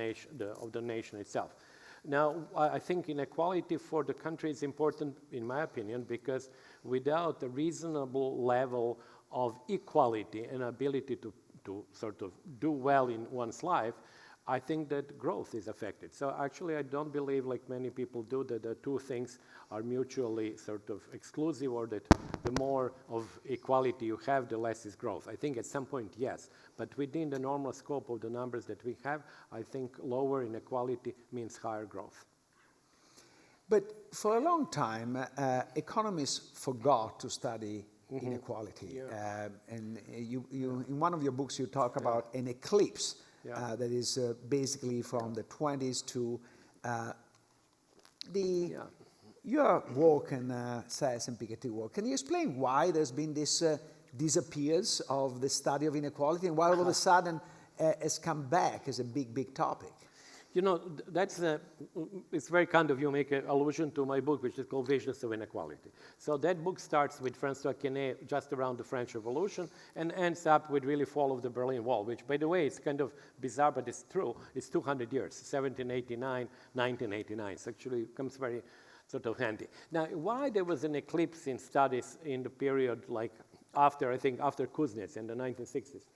S15: the nation itself. Now, I think inequality for the country is important, in my opinion, because without a reasonable level of equality and ability to sort of do well in one's life, I think that growth is affected. So actually, I don't believe, like many people do, that the two things are mutually sort of exclusive, or that the more of equality you have, the less is growth. I think at some point, yes. But within the normal scope of the numbers that we have, I think lower inequality means higher growth.
S14: But for a long time, economists forgot to study inequality. And you, in one of your books, you talk about an eclipse that is basically from the 20s to your work and Sayers and Piketty work. Can you explain why there's been this disappearance of the study of inequality, and why all of a sudden has come back as a big, big topic?
S15: You know, it's very kind of you make an allusion to my book, which is called Visions of Inequality. So that book starts with Francois Quesnay just around the French Revolution and ends up with really fall of the Berlin Wall, which, by the way, it's kind of bizarre, but it's true. It's 200 years, 1789, 1989. It actually comes very sort of handy. Now, why there was an eclipse in studies in the period like after Kuznets in the 1960s?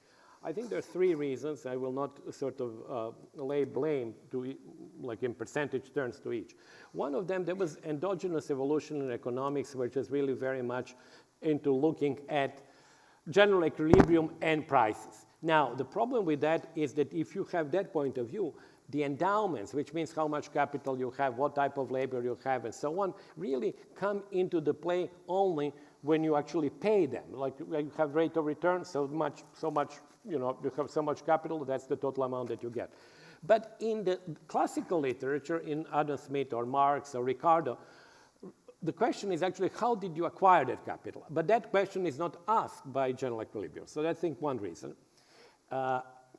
S15: I think there are three reasons. I will not sort of lay blame to, like in percentage terms, to each. One of them, there was endogenous evolution in economics, which is really very much into looking at general equilibrium and prices. Now, the problem with that is that if you have that point of view, the endowments, which means how much capital you have, what type of labor you have, and so on, really come into the play only when you actually pay them. Like you have rate of return, so much, you know, you have so much capital, that's the total amount that you get. But in the classical literature, in Adam Smith or Marx or Ricardo, the question is actually how did you acquire that capital? But that question is not asked by general equilibrium. So that's, I think, one reason.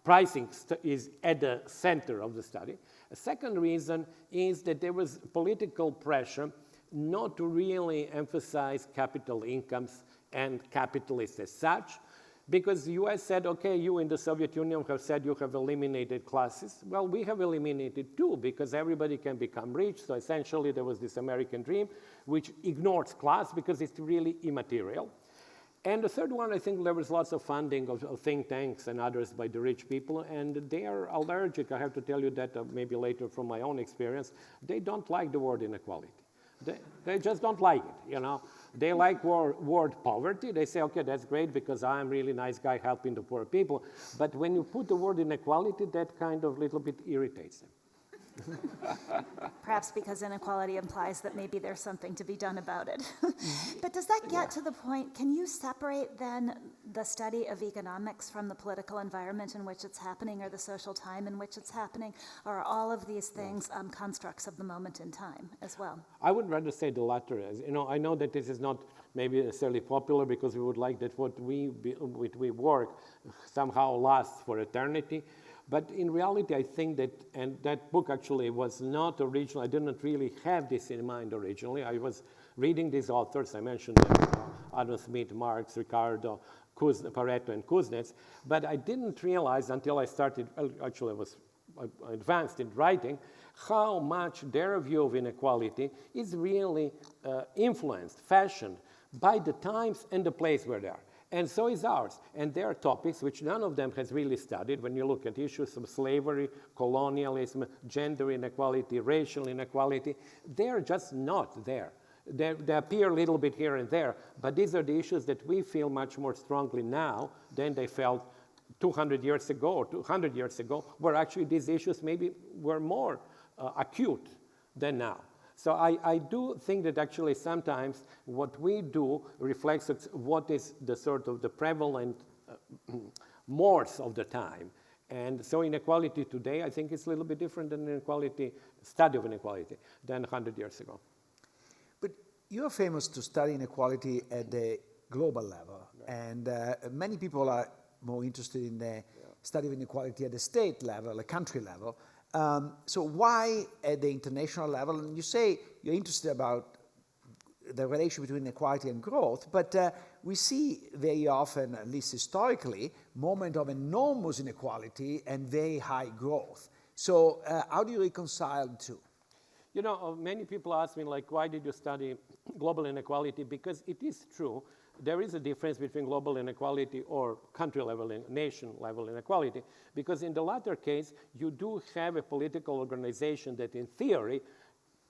S15: Pricing is at the center of the study. A second reason is that there was political pressure not to really emphasize capital incomes and capitalists as such, because the US said, okay, you in the Soviet Union have said you have eliminated classes. Well, we have eliminated too, because everybody can become rich. So essentially there was this American dream, which ignores class because it's really immaterial. And the third one, I think there was lots of funding of think tanks and others by the rich people, and they are allergic. I have to tell you that maybe later from my own experience. They don't like the word inequality. They just don't like it, you know. They like word poverty. They say, okay, that's great because I'm a really nice guy helping the poor people. But when you put the word inequality, that kind of little bit irritates them.
S13: Perhaps because inequality implies that maybe there's something to be done about it. But does that get to the point, can you separate then the study of economics from the political environment in which it's happening or the social time in which it's happening? Or are all of these things constructs of the moment in time as well?
S15: I would rather say the latter. As you know, I know that this is not maybe necessarily popular because we would like that what we work somehow lasts for eternity. But in reality, I think that, and that book actually was not original. I didn't really have this in mind originally. I was reading these authors. I mentioned them, Adam Smith, Marx, Ricardo, Pareto, and Kuznets. But I didn't realize until I started, actually I advanced in writing, how much their view of inequality is really influenced, fashioned by the times and the place where they are. And so is ours. And there are topics which none of them has really studied. When you look at issues of slavery, colonialism, gender inequality, racial inequality, they're just not there. They appear a little bit here and there, but these are the issues that we feel much more strongly now than they felt 200 years ago or 200 years ago, where actually these issues maybe were more acute than now. So I do think that actually sometimes what we do reflects what is the sort of the prevalent mores of the time. And so inequality today, I think, is a little bit different than study of inequality than 100 years ago.
S14: But you're famous to study inequality at the global level. And many people are more interested in the study of inequality at the state level, the country level. So why at the international level? And you say you're interested about the relation between inequality and growth, but we see very often, at least historically, moment of enormous inequality and very high growth. So how do you reconcile the two?
S15: You know, many people ask me, like, why did you study global inequality? Because it is true, there is a difference between global inequality or country level, nation level inequality, because in the latter case, you do have a political organization that in theory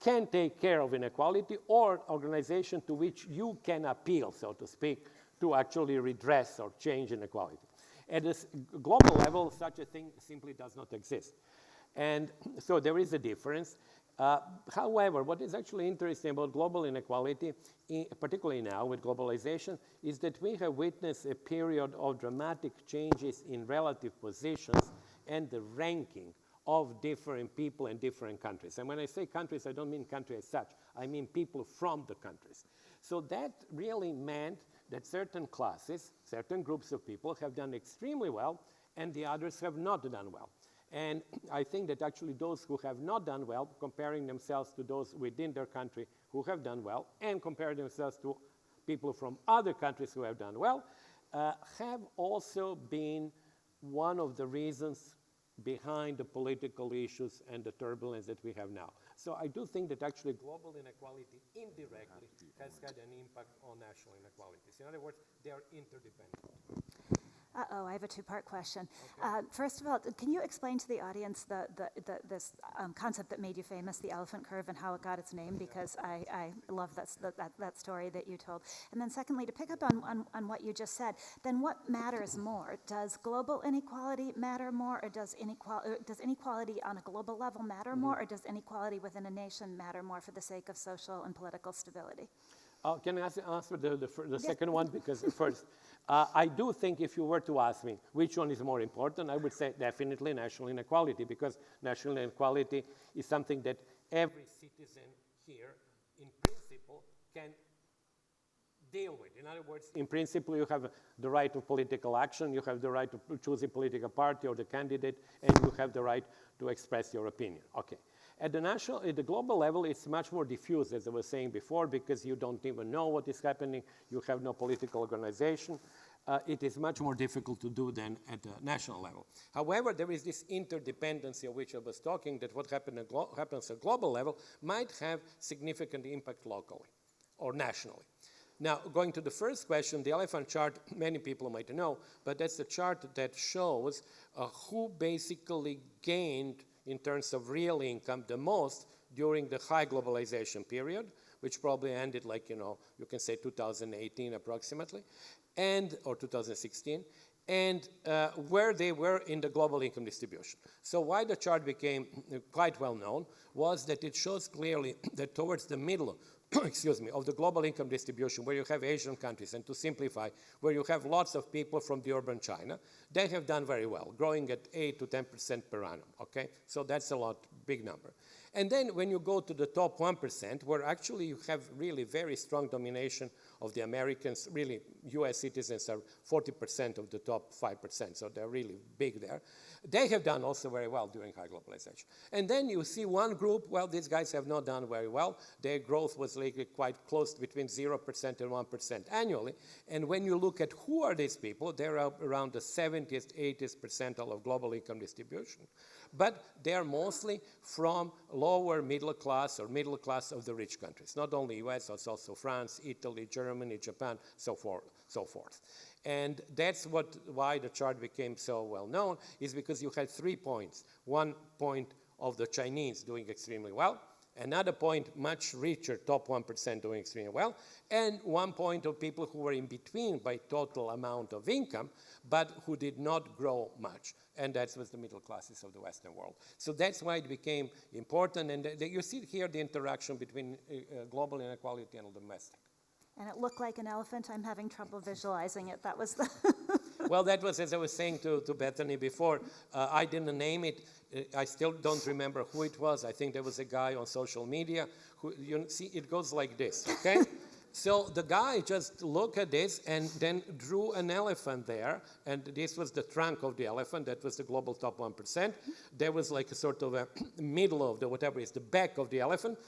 S15: can take care of inequality, or organization to which you can appeal, so to speak, to actually redress or change inequality. At a global level, such a thing simply does not exist. And so there is a difference. However, what is actually interesting about global inequality, particularly now with globalization, is that we have witnessed a period of dramatic changes in relative positions and the ranking of different people in different countries. And when I say countries, I don't mean country as such. I mean people from the countries. So that really meant that certain classes, certain groups of people have done extremely well, and the others have not done well. And I think that actually those who have not done well, comparing themselves to those within their country who have done well, and compare themselves to people from other countries who have done well, have also been one of the reasons behind the political issues and the turbulence that we have now. So I do think that actually global inequality indirectly has had an impact on national inequalities. In other words, they are interdependent.
S13: Uh-oh, I have a two-part question. Okay. First of all, can you explain to the audience this concept that made you famous, the elephant curve, and how it got its name? Because I love that story that you told. And then secondly, to pick up on what you just said, then what matters more? Does global inequality matter more, or does inequality on a global level matter more, or does inequality within a nation matter more for the sake of social and political stability?
S15: Can I answer the second one? Because first, I do think if you were to ask me which one is more important, I would say definitely national inequality, because national inequality is something that every citizen here, in principle, can deal with. In other words, in principle, you have the right of political action, you have the right to choose a political party or the candidate, and you have the right to express your opinion. Okay. At the global level, it's much more diffuse, as I was saying before, because you don't even know what is happening. You have no political organization. It is much more difficult to do than at the national level. However, there is this interdependency of which I was talking, that what happens at global level might have significant impact locally or nationally. Now, going to the first question, the elephant chart, many people might know, but that's the chart that shows who basically gained in terms of real income the most during the high globalization period, which probably ended like, you can say 2018 approximately, or 2016, and where they were in the global income distribution. So why the chart became quite well known was that it shows clearly that towards the middle of the global income distribution, where you have Asian countries, and to simplify, where you have lots of people from the urban China, they have done very well, growing at 8 to 10% per annum, okay? So that's a big number. And then when you go to the top 1%, where actually you have really very strong domination of the Americans, really US citizens are 40% of the top 5%, so they're really big there. They have done also very well during high globalization. And then you see one group, well, these guys have not done very well. Their growth was quite close, between 0% and 1% annually. And when you look at who are these people, they're around the 70th, 80th percentile of global income distribution. But they're mostly from lower middle class or middle class of the rich countries. Not only US, it's also France, Italy, Germany, Japan, so forth. And that's why the chart became so well known, is because you had 3 points. 1 point of the Chinese doing extremely well, another point, much richer, top 1% doing extremely well, and 1 point of people who were in between by total amount of income, but who did not grow much. And that was the middle classes of the Western world. So that's why it became important. And you see here the interaction between global inequality and domestic.
S13: And it looked like an elephant. I'm having trouble visualizing it. That was the...
S15: Well, that was, as I was saying to Bethany before, I didn't name it. I still don't remember who it was. I think there was a guy on social media who, see, it goes like this, okay? So the guy just looked at this and then drew an elephant there, and this was the trunk of the elephant. That was the global top 1%. There was like a sort of a middle of the whatever is the back of the elephant,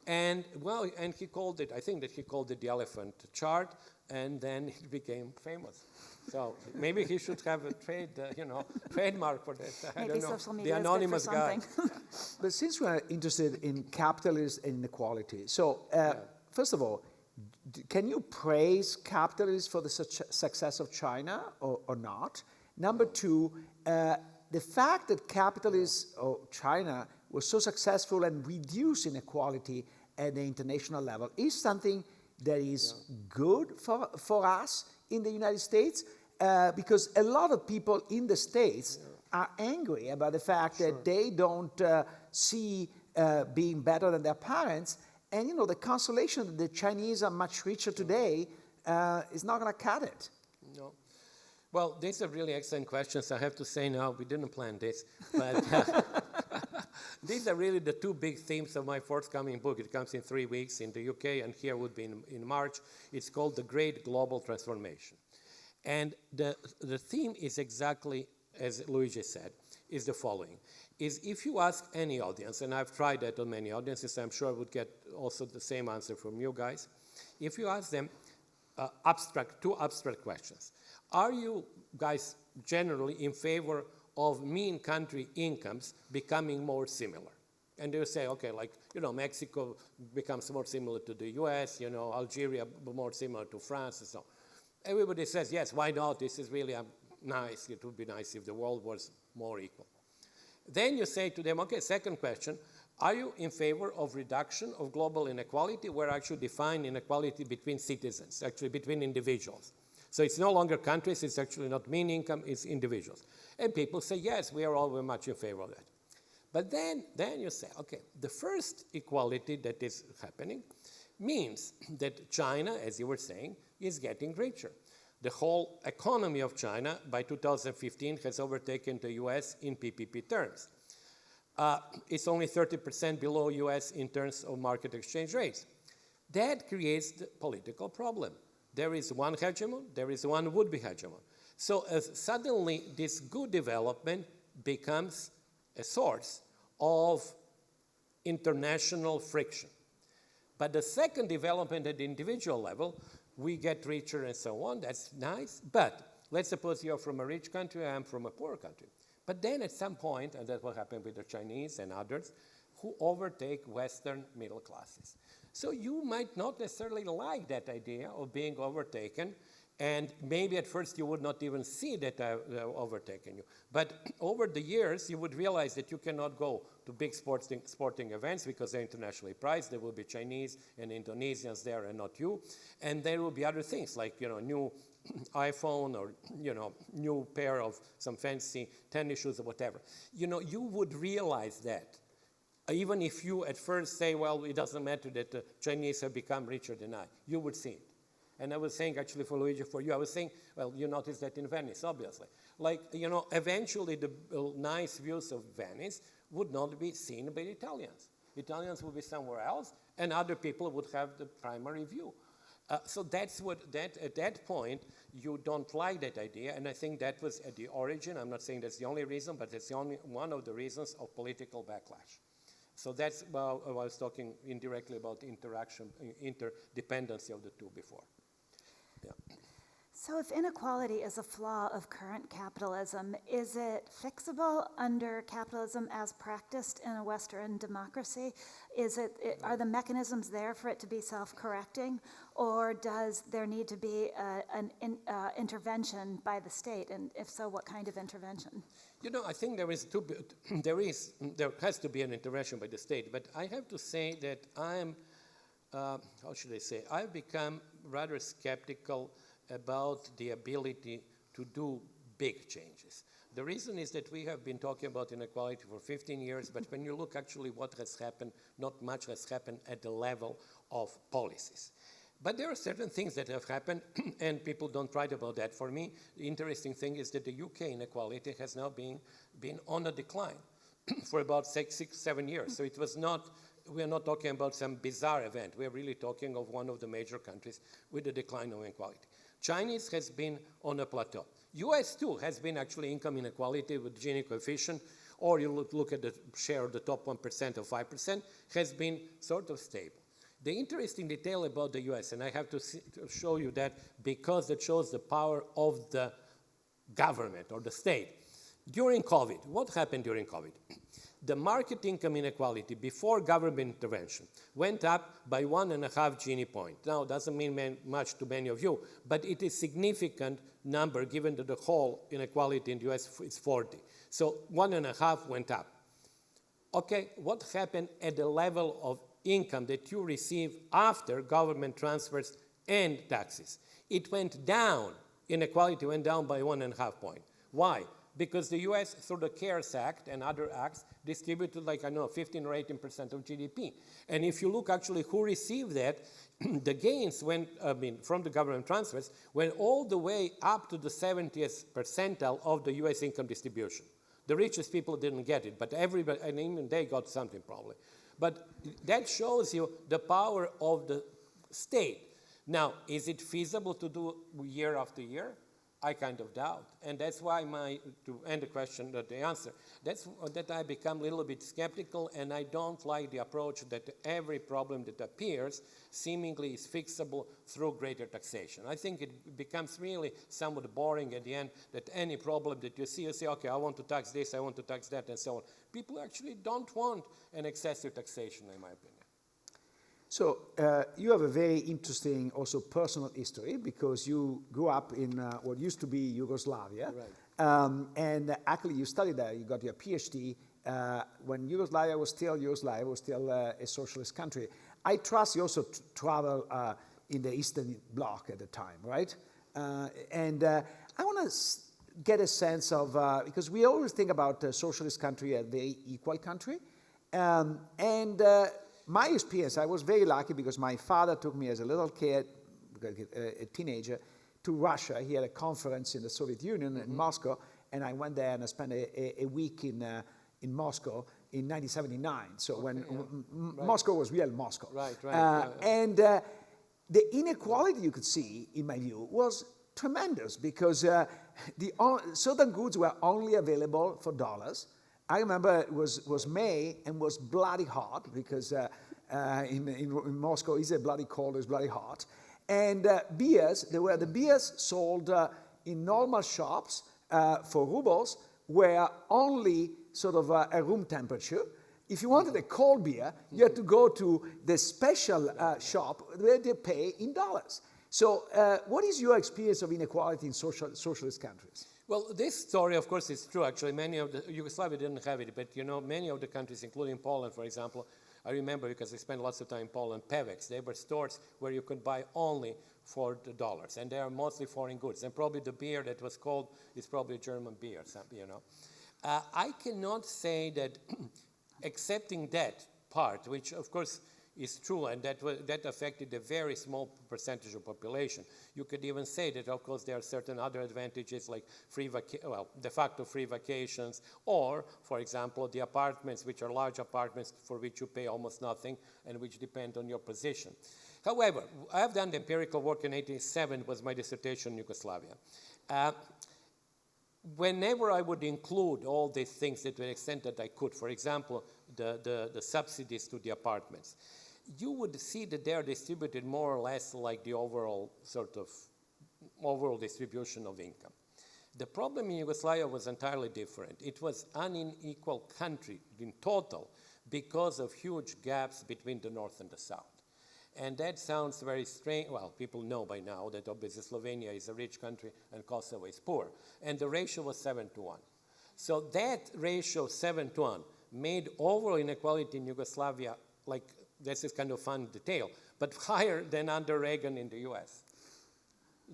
S15: and well, and he called it. I think that he called it the elephant chart, and then it became famous. So maybe he should have a trademark for that. I
S13: Maybe
S15: don't know.
S13: social media
S15: The
S13: is
S15: anonymous
S13: good for
S15: guy.
S13: something.
S14: But since we are interested in capitalism and inequality, so first of all, can you praise capitalists for the success of China or not? Number two, the fact that capitalists or China was so successful and reduced inequality at the international level is something that is good for us in the United States, because a lot of people in the States are angry about the fact that they don't see being better than their parents. And, the consolation that the Chinese are much richer today is not going to cut it.
S15: No. Well, these are really excellent questions. I have to say now, we didn't plan this, but these are really the two big themes of my forthcoming book. It comes in 3 weeks in the UK, and here would be in March. It's called The Great Global Transformation. And the theme is exactly, as Luigi said, is the following. Is if you ask any audience, and I've tried that on many audiences, I'm sure I would get also the same answer from you guys. If you ask them two abstract questions. Are you guys generally in favor of mean country incomes becoming more similar? And they'll say, okay, like, Mexico becomes more similar to the US, Algeria more similar to France and so on. Everybody says, yes, why not? This is really nice. It would be nice if the world was more equal. Then you say to them, okay, second question, are you in favor of reduction of global inequality, where I actually define inequality between citizens, actually between individuals? So it's no longer countries, it's actually not mean income, it's individuals. And people say, yes, we are all very much in favor of that. But then you say, okay, the first equality that is happening means that China, as you were saying, is getting richer. The whole economy of China by 2015 has overtaken the US in PPP terms. It's only 30% below US in terms of market exchange rates. That creates the political problem. There is one hegemon, there is one would-be hegemon. So suddenly this good development becomes a source of international friction. But the second development at the individual level, we get richer and so on, that's nice, but let's suppose you're from a rich country, I'm from a poor country. But then at some point, and that's what happened with the Chinese and others, who overtake Western middle classes. So you might not necessarily like that idea of being overtaken, and maybe at first you would not even see that they're overtaking you. But over the years, you would realize that you cannot go to big sporting events because they're internationally priced. There will be Chinese and Indonesians there and not you. And there will be other things like, new iPhone or, new pair of some fancy tennis shoes or whatever. You would realize that. Even if you at first say, well, it doesn't matter that the Chinese have become richer than I, you would see it. And I was saying, actually, for Luigi, for you, I was saying, well, you noticed that in Venice, obviously. Like, eventually the nice views of Venice would not be seen by the Italians. Italians would be somewhere else, and other people would have the primary view. So that's at that point, you don't like that idea, and I think that was at the origin. I'm not saying that's the only reason, but it's the only one of the reasons of political backlash. So that's why I was talking indirectly about interdependency of the two before. Yeah.
S13: So if inequality is a flaw of current capitalism, is it fixable under capitalism as practiced in a Western democracy? Are the mechanisms there for it to be self-correcting, or does there need to be an intervention by the state? And if so, what kind of intervention?
S15: I think there has to be an intervention by the state, but I have to say that I've become rather skeptical about the ability to do big changes. The reason is that we have been talking about inequality for 15 years, but when you look actually what has happened, not much has happened at the level of policies. But there are certain things that have happened, and people don't write about that. For me, the interesting thing is that the UK inequality has now been on a decline for about 6, 7 years. So it was not we are not talking about some bizarre event. We are really talking of one of the major countries with a decline of inequality. Chinese has been on a plateau. US too has been actually income inequality with Gini coefficient, or you look at the share of the top 1% or 5%, has been sort of stable. The interesting detail about the US, and I have to show you that because it shows the power of the government or the state. During COVID, what happened during COVID? The market income inequality before government intervention went up by 1.5 Gini point. Now, it doesn't mean much to many of you, but it is significant number given that the whole inequality in the US is 40. So 1.5 went up. Okay, what happened at the level of income that you receive after government transfers and taxes? It went down. Inequality went down by 1.5 point. Why? Because the US, through the CARES Act and other acts, distributed 15 or 18% of GDP. And if you look actually who received that, the gains went, from the government transfers, went all the way up to the 70th percentile of the US income distribution. The richest people didn't get it, but everybody, and even they got something probably. But that shows you the power of the state. Now, is it feasible to do year after year? I kind of doubt. And that's why to end the question, the answer, that I become a little bit skeptical, and I don't like the approach that every problem that appears seemingly is fixable through greater taxation. I think it becomes really somewhat boring at the end that any problem that you say, okay, I want to tax this, I want to tax that, and so on. People actually don't want an excessive taxation, in my opinion.
S14: So you have a very interesting also personal history because you grew up in what used to be Yugoslavia.
S15: Right.
S14: And actually you studied there, you got your PhD when Yugoslavia was still a socialist country. I trust you also traveled in the Eastern Bloc at the time, right? And I want to get a sense of, because we always think about a socialist country as a very equal country. My experience, I was very lucky because my father took me as a little kid, a teenager, to Russia. He had a conference in the Soviet Union in Moscow, and I went there and I spent a week in Moscow in 1979. So when Moscow was real Moscow.
S15: Right.
S14: And the inequality you could see, in my view, was tremendous because certain goods were only available for dollars. I remember it was May and was bloody hot because in Moscow it's a bloody cold, it's bloody hot. And beers, the beers sold in normal shops for rubles were only sort of a room temperature. If you wanted a cold beer, you had to go to the special shop where they pay in dollars. So what is your experience of inequality in socialist countries?
S15: Well, this story, of course, is true. Actually, many of the Yugoslavia didn't have it, but many of the countries, including Poland, for example, I remember because I spent lots of time in Poland. Pevex, they were stores where you could buy only for the dollars, and they are mostly foreign goods. And probably the beer that was called is probably German beer. I cannot say that, accepting that part, which of course is true, and that affected a very small percentage of population. You could even say that, of course, there are certain other advantages like de facto free vacations, or, for example, the apartments, which are large apartments for which you pay almost nothing and which depend on your position. However, I have done the empirical work in 1987, was my dissertation in Yugoslavia. Whenever I would include all these things to the extent that I could, for example, the subsidies to the apartments, you would see that they are distributed more or less like the overall overall distribution of income. The problem in Yugoslavia was entirely different. It was an unequal country in total because of huge gaps between the north and the south. And that sounds very strange. Well, people know by now that obviously Slovenia is a rich country and Kosovo is poor. And the ratio was 7:1. So that ratio 7:1 made overall inequality in Yugoslavia, this is kind of fun detail, but higher than under Reagan in the US,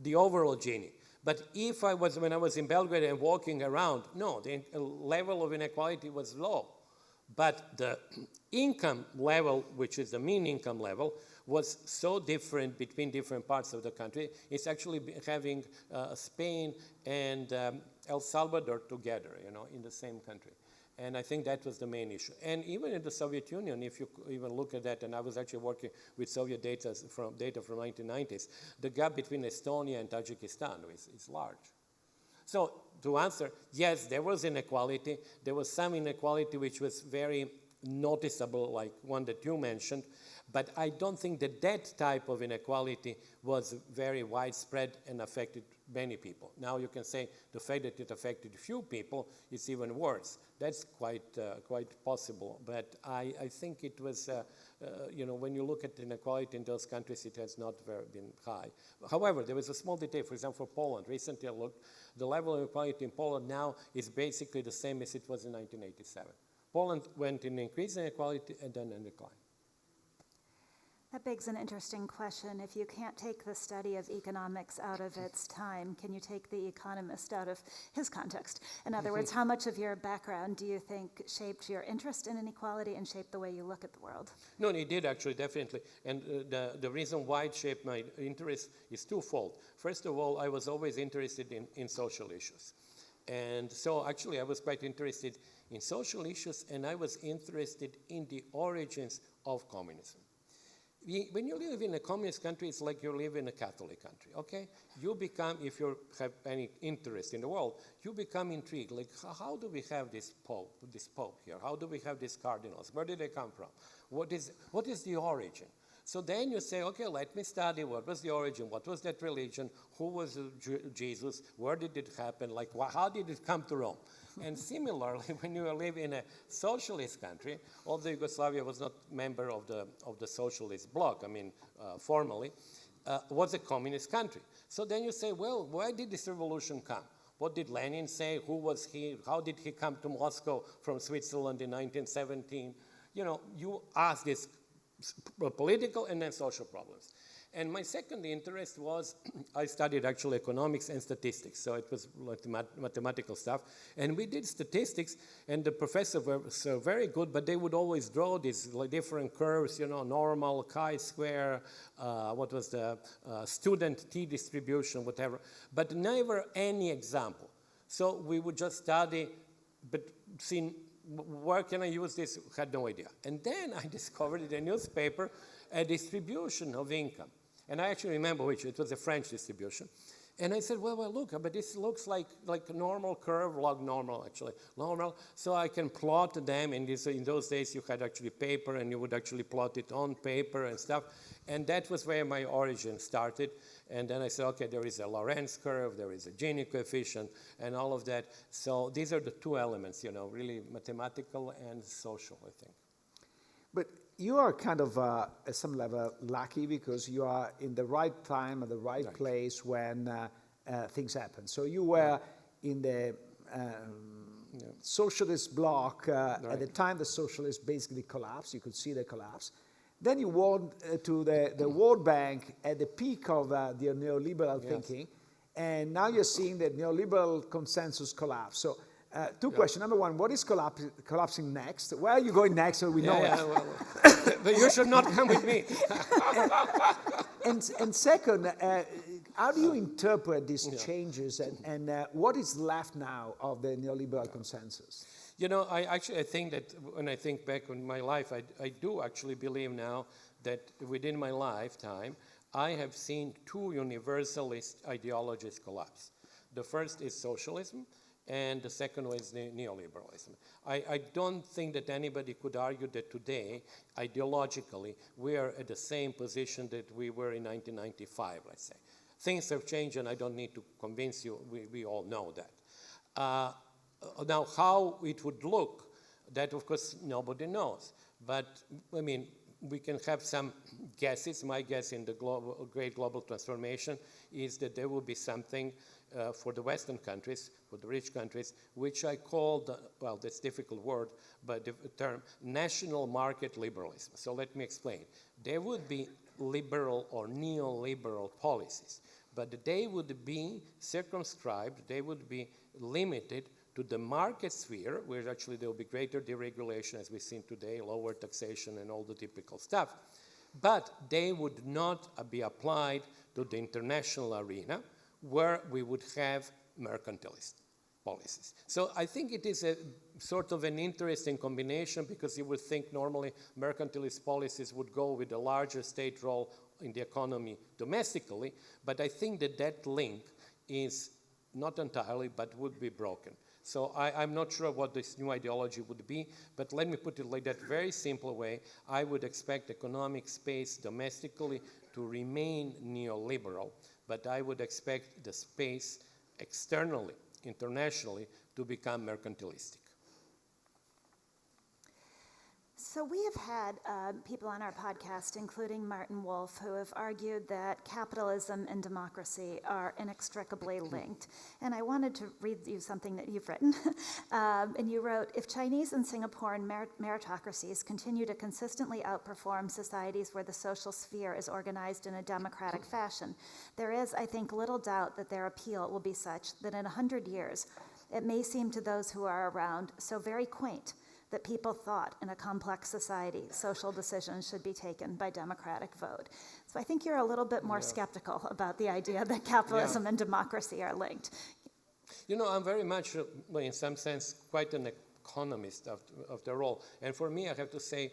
S15: the overall Gini. But when I was in Belgrade and walking around, no, the level of inequality was low. But the income level, which is the mean income level, was so different between different parts of the country. It's actually having Spain and El Salvador together, in the same country. And I think that was the main issue. And even in the Soviet Union, if you even look at that, and I was actually working with Soviet data from 1990s, the gap between Estonia and Tajikistan is large. So to answer, yes, there was inequality. There was some inequality which was very noticeable, like one that you mentioned, but I don't think that type of inequality was very widespread and affected many people. Now you can say the fact that it affected few people is even worse. That's quite possible, but I think it was, when you look at inequality in those countries, it has not been high. However, there was a small detail, for example, for Poland. Recently I looked, the level of inequality in Poland now is basically the same as it was in 1987. Poland went in increased inequality and then in decline.
S13: That begs an interesting question. If you can't take the study of economics out of its time, can you take the economist out of his context? In other words, how much of your background do you think shaped your interest in inequality and shaped the way you look at the world?
S15: No, it did actually, definitely. And the reason why it shaped my interest is twofold. First of all, I was always interested in social issues. And so actually I was quite interested in social issues, and I was interested in the origins of communism. When you live in a communist country, it's like you live in a Catholic country, okay? You become, if you have any interest in the world, you become intrigued. Like, how do we have this pope here? How do we have these cardinals? Where did they come from? What is the origin? So then you say, okay, let me study what was the origin, what was that religion, who was Jesus, where did it happen, like how did it come to Rome? And similarly, when you live in a socialist country, although Yugoslavia was not a member of the socialist bloc, I mean, formally, was a communist country. So then you say, well, where did this revolution come? What did Lenin say? Who was he? How did he come to Moscow from Switzerland in 1917? You ask this political and then social problems. And my second interest was, I studied actually economics and statistics, so it was mathematical stuff. And we did statistics, and the professors were so very good, but they would always draw these different curves, normal, chi-square, what was the student t distribution, whatever, but never any example. So we would just study, but see, where can I use this? Had no idea. And then I discovered in a newspaper a distribution of income. And I actually remember which, it was a French distribution. And I said, well, look, but this looks like a normal curve, log normal, actually, normal. So I can plot them. And in those days, you had actually paper, and you would actually plot it on paper and stuff. And that was where my origin started. And then I said, okay, there is a Lorentz curve, there is a Gini coefficient, and all of that. So these are the two elements, really mathematical and social, I think.
S14: But you are kind of, at some level, lucky because you are in the right time at the right place when things happen. So you were in the socialist bloc at the time the socialists basically collapsed. You could see the collapse. Then you went to the World Bank at the peak of the neoliberal thinking, and now you're seeing the neoliberal consensus collapse. So two questions. Number one, what is collapsing next? Where are you going next so we know it?
S15: But you should not come with me.
S14: and second, how do you interpret these changes and what is left now of the neoliberal consensus?
S15: I think that when I think back on my life, I do actually believe now that within my lifetime, I have seen two universalist ideologies collapse. The first is socialism, and the second one is neoliberalism. I don't think that anybody could argue that today, ideologically, we are at the same position that we were in 1995, let's say. Things have changed, and I don't need to convince you. We all know that. Now, how it would look, that of course nobody knows. But I mean, we can have some guesses. My guess in the great global transformation is that there will be something for the Western countries, for the rich countries, which I call, well, that's a difficult word, but the term national market liberalism. So let me explain. There would be liberal or neoliberal policies, but they would be circumscribed, they would be limited to the market sphere, where actually there will be greater deregulation as we've seen today, lower taxation and all the typical stuff. But they would not be applied to the international arena, where we would have mercantilists. policies. So I think it is a sort of an interesting combination, because you would think normally mercantilist policies would go with a larger state role in the economy domestically, but I think that that link is not entirely, but would be broken. So I'm not sure what this new ideology would be, but let me put it like that very simple way. I would expect economic space domestically to remain neoliberal, but I would expect the space externally, internationally, to become mercantilistic.
S13: So we have had people on our podcast, including Martin Wolf, who have argued that capitalism and democracy are inextricably linked. And I wanted to read you something that you've written. And you wrote, if Chinese and Singaporean meritocracies continue to consistently outperform societies where the social sphere is organized in a democratic fashion, there is, I think, little doubt that their appeal will be such that in 100 years, it may seem to those who are around so very quaint that people thought in a complex society social decisions should be taken by democratic vote. So I think you're a little bit more skeptical about the idea that capitalism and democracy are linked.
S15: You know, I'm very much, in some sense, quite an economist after all. And for me, I have to say,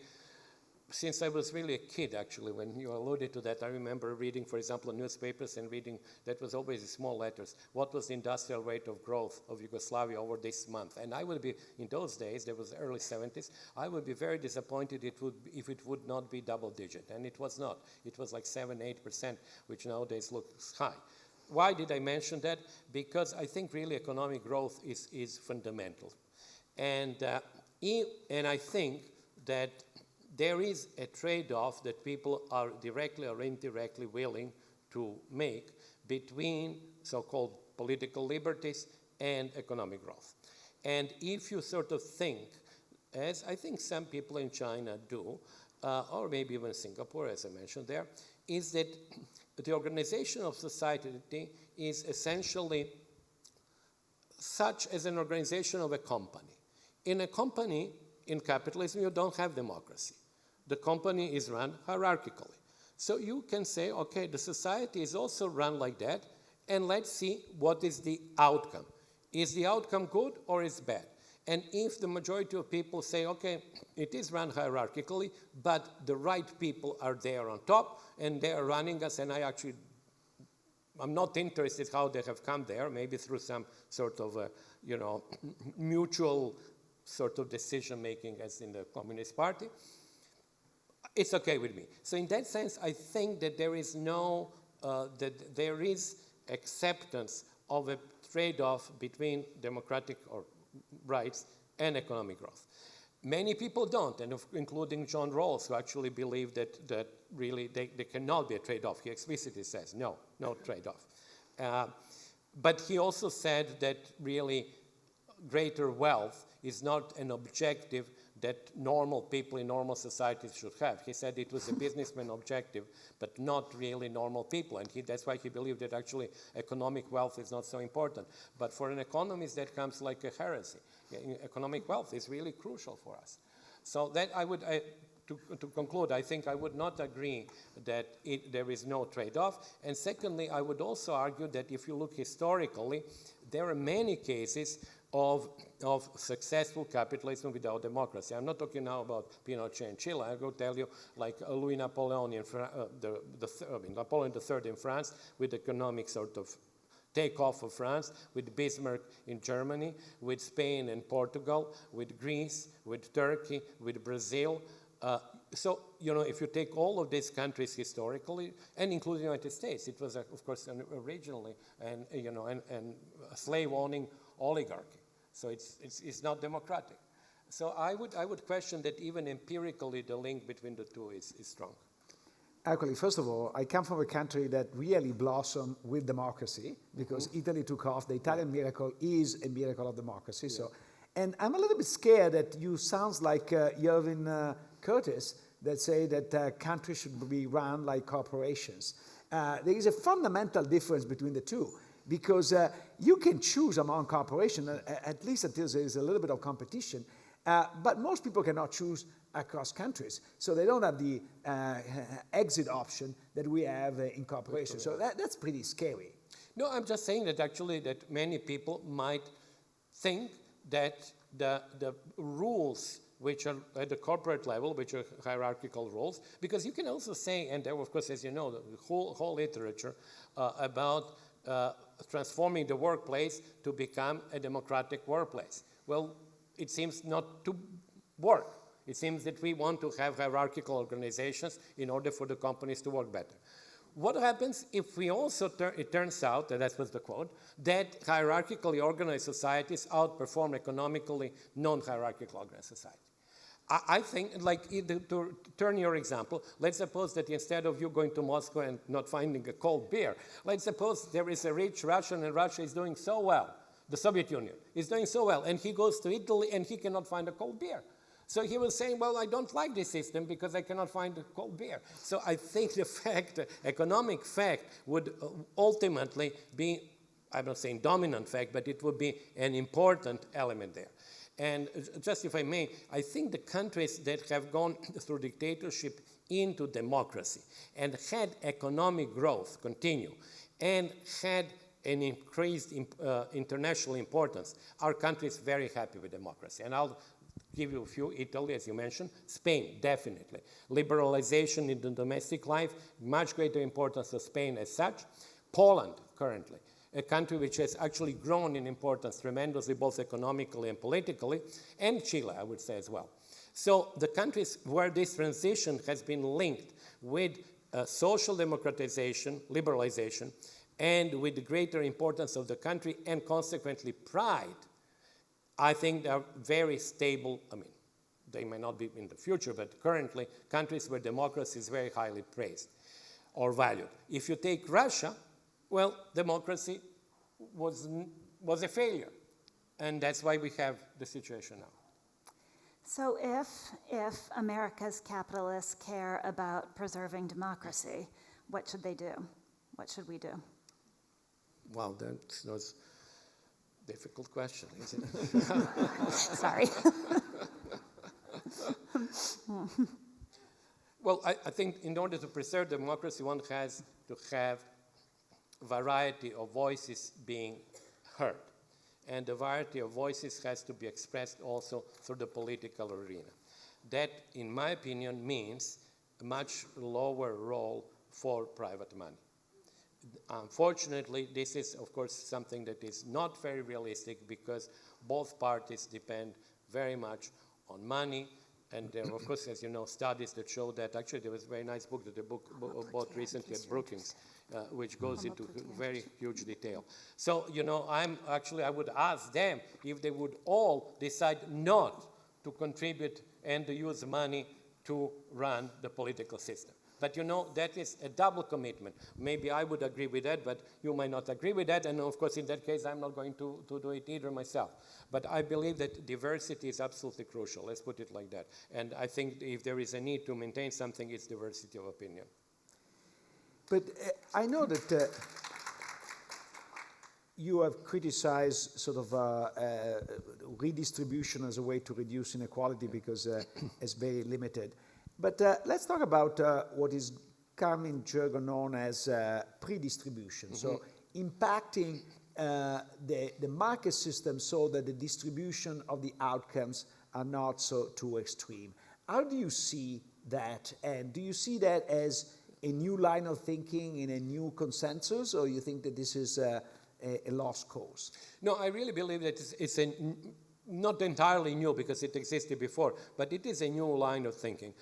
S15: since I was really a kid, actually, when you alluded to that, I remember reading, for example, newspapers and reading, that was always in small letters, what was the industrial rate of growth of Yugoslavia over this month. And I would be, in those days, there was early 70s, I would be very disappointed if it would not be double digit. And it was not. It was like 7-8%, which nowadays looks high. Why did I mention that? Because I think really economic growth is fundamental. And I think that there is a trade-off that people are directly or indirectly willing to make between so-called political liberties and economic growth. And if you sort of think, as I think some people in China do, or maybe even Singapore, as I mentioned there, is that the organization of society is essentially such as an organization of a company. In a company, in capitalism, you don't have democracy. The company is run hierarchically. So you can say, okay, the society is also run like that, and let's see what is the outcome. Is the outcome good or is bad? And if the majority of people say, okay, it is run hierarchically, but the right people are there on top, and they are running us, and I'm not interested how they have come there, maybe through some sort of, mutual sort of decision-making as in the Communist Party. It's okay with me. So in that sense, I think that there is that there is acceptance of a trade-off between democratic or rights and economic growth. Many people don't, and including John Rawls, who actually believe that really there cannot be a trade-off. He explicitly says, no trade-off. But he also said that really greater wealth is not an objective that normal people in normal societies should have. He said it was a businessman objective, but not really normal people. And that's why he believed that actually economic wealth is not so important. But for an economist, that comes like a heresy. Economic wealth is really crucial for us. So that to conclude, I think I would not agree that there is no trade-off. And secondly, I would also argue that if you look historically, there are many cases of successful capitalism without democracy. I'm not talking now about Pinochet in Chile. I will tell you, like Louis Napoleon Napoleon III in France, with economic sort of takeoff of France, with Bismarck in Germany, with Spain and Portugal, with Greece, with Turkey, with Brazil. So, if you take all of these countries historically, and including the United States, it was, of course, originally a slave-owning oligarchy. So it's not democratic. So I would question that even empirically the link between the two is strong.
S14: Actually, first of all, I come from a country that really blossomed with democracy because Italy took off. The Italian miracle is a miracle of democracy. Yeah. So, and I'm a little bit scared that you sounds like Irving Curtis that say that countries should be run like corporations. There is a fundamental difference between the two. Because you can choose among corporations, at least until there is a little bit of competition, but most people cannot choose across countries. So they don't have the exit option that we have in corporations. So that's pretty scary.
S15: No, I'm just saying that actually that many people might think that the rules which are at the corporate level, which are hierarchical rules, because you can also say, and there, of course, as you know, the whole literature about transforming the workplace to become a democratic workplace. Well, it seems not to work. It seems that we want to have hierarchical organizations in order for the companies to work better. What happens if we also, it turns out, and that was the quote, that hierarchically organized societies outperform economically non-hierarchical organized societies? I think, like, to turn your example, let's suppose that instead of you going to Moscow and not finding a cold beer, let's suppose there is a rich Russian and Russia is doing so well, the Soviet Union is doing so well, and he goes to Italy and he cannot find a cold beer. So he was saying, well, I don't like this system because I cannot find a cold beer. So I think the fact, economic fact, would ultimately be, I'm not saying dominant fact, but it would be an important element there. And just if I may, I think the countries that have gone through dictatorship into democracy and had economic growth continue and had an increased international importance are countries very happy with democracy. And I'll give you a few. Italy, as you mentioned. Spain, definitely. Liberalization in the domestic life, much greater importance of Spain as such. Poland, currently, a country which has actually grown in importance tremendously, both economically and politically, and Chile, I would say, as well. So the countries where this transition has been linked with social democratization, liberalization, and with the greater importance of the country and consequently pride, I think they are very stable. I mean, they may not be in the future, but currently, countries where democracy is very highly praised or valued. If you take Russia, well, democracy was a failure, and that's why we have the situation now.
S13: So if America's capitalists care about preserving democracy, what should they do? What should we do?
S15: Well, that's a difficult question, isn't it?
S13: Sorry.
S15: Well, I think in order to preserve democracy, one has to have a variety of voices being heard. And the variety of voices has to be expressed also through the political arena. That, in my opinion, means a much lower role for private money. Unfortunately, this is, of course, something that is not very realistic because both parties depend very much on money. And there are, of course, as you know, studies that show that. Actually, there was a very nice book that the book bought recently at Brookings, which goes into very huge detail. So, you know, I would ask them if they would all decide not to contribute and to use money to run the political system. But, you know, that is a double commitment. Maybe I would agree with that, but you might not agree with that. And, of course, in that case, I'm not going to do it either myself. But I believe that diversity is absolutely crucial. Let's put it like that. And I think if there is a need to maintain something, it's diversity of opinion.
S14: But I know that you have criticized sort of redistribution as a way to reduce inequality because it's very limited. But let's talk about what is common jargon known as pre-distribution. So impacting the market system so that the distribution of the outcomes are not so too extreme. How do you see that? And do you see that as a new line of thinking in a new consensus, or you think that this is a lost cause?
S15: No, I really believe that it's not entirely new because it existed before, but it is a new line of thinking.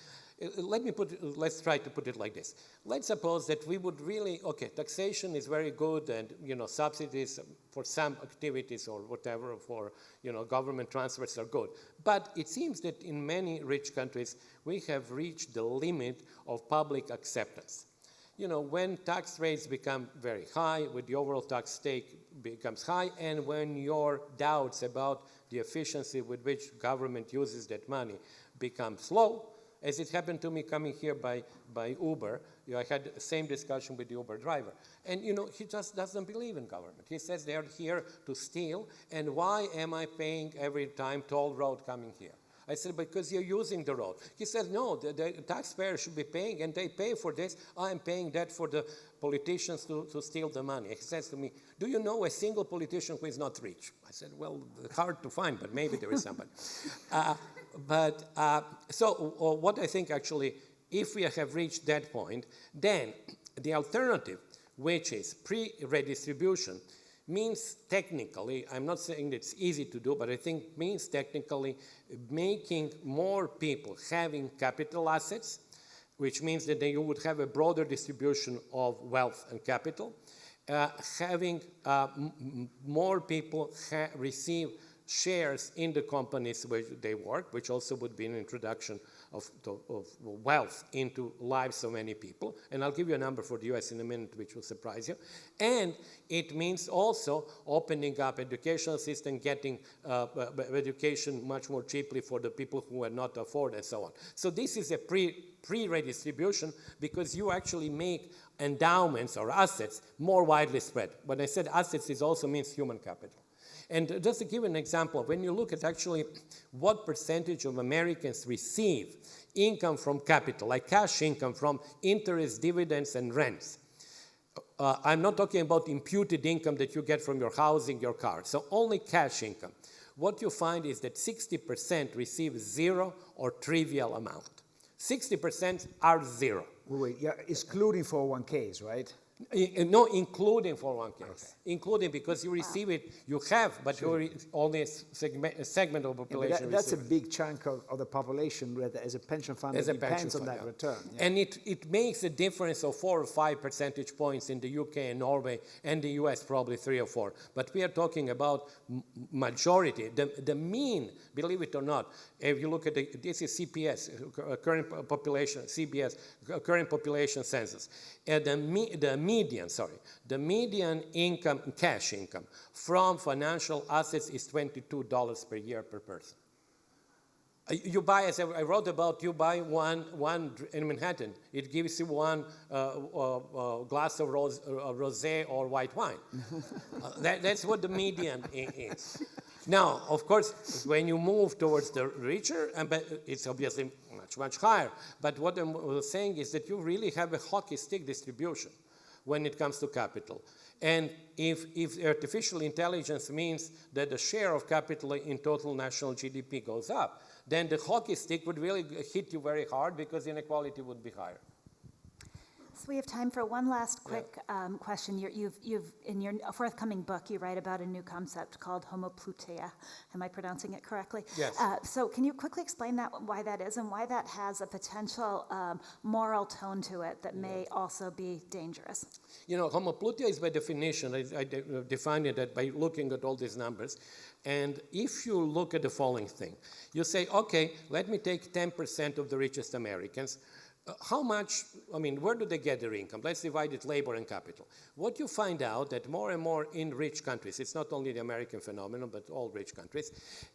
S15: Let's try to put it like this. Let's suppose that we would really, okay, taxation is very good and, you know, subsidies for some activities or whatever for, you know, government transfers are good. But it seems that in many rich countries, we have reached the limit of public acceptance. You know, when tax rates become very high, when the overall tax stake becomes high, and when your doubts about the efficiency with which government uses that money become low, as it happened to me coming here by Uber, you know, I had the same discussion with the Uber driver. And, you know, he just doesn't believe in government. He says they are here to steal, and why am I paying every time toll road coming here? I said, because you're using the road. He said, no, the taxpayer should be paying, and they pay for this. I'm paying that for the politicians to steal the money. He says to me, do you know a single politician who is not rich? I said, well, hard to find, but maybe there is somebody. So what I think actually, if we have reached that point, then the alternative, which is pre-redistribution, means technically, I'm not saying it's easy to do, but I think means technically making more people having capital assets, which means that you would have a broader distribution of wealth and capital, having more people receive shares in the companies where they work, which also would be an introduction of wealth into lives of many people. And I'll give you a number for the US in a minute, which will surprise you. And it means also opening up educational system, getting education much more cheaply for the people who cannot afford, and so on. So this is a pre-redistribution because you actually make endowments or assets more widely spread. When I said assets, it also means human capital. And just to give an example, when you look at actually what percentage of Americans receive income from capital, like cash income from interest, dividends, and rents, I'm not talking about imputed income that you get from your housing, your car, so only cash income. What you find is that 60% receive zero or trivial amount. 60% are zero.
S14: Wait, yeah, excluding 401ks, right?
S15: No, including 401ks. Okay. Including because you receive it, you have, but you're only a segment of the population.
S14: Yeah, that's a big chunk of the population where as a pension fund that depends on that return. Yeah.
S15: And it makes a difference of 4 or 5 percentage points in the UK and Norway, and the US probably 3 or 4. But we are talking about majority. The mean, believe it or not, if you look at this is CPS, current population, CBS, current population census. The median income, cash income, from financial assets is $22 per year per person. You buy, as I wrote about, you buy one in Manhattan. It gives you one glass of rosé or white wine. That's what the median is. Now, of course, when you move towards the richer, it's obviously much higher. But what I'm saying is that you really have a hockey stick distribution when it comes to capital. And if artificial intelligence means that the share of capital in total national GDP goes up, then the hockey stick would really hit you very hard because inequality would be higher.
S13: So we have time for one last quick question. You've in your forthcoming book, you write about a new concept called homoploutia. Am I pronouncing it correctly?
S15: Yes.
S13: So can you quickly explain why that is and why that has a potential moral tone to it that may also be dangerous?
S15: You know, homoploutia is by definition, I define it by looking at all these numbers. And if you look at the following thing, you say, okay, let me take 10% of the richest Americans. How much, where do they get their income? Let's divide it labor and capital. What you find out that more and more in rich countries, it's not only the American phenomenon, but all rich countries,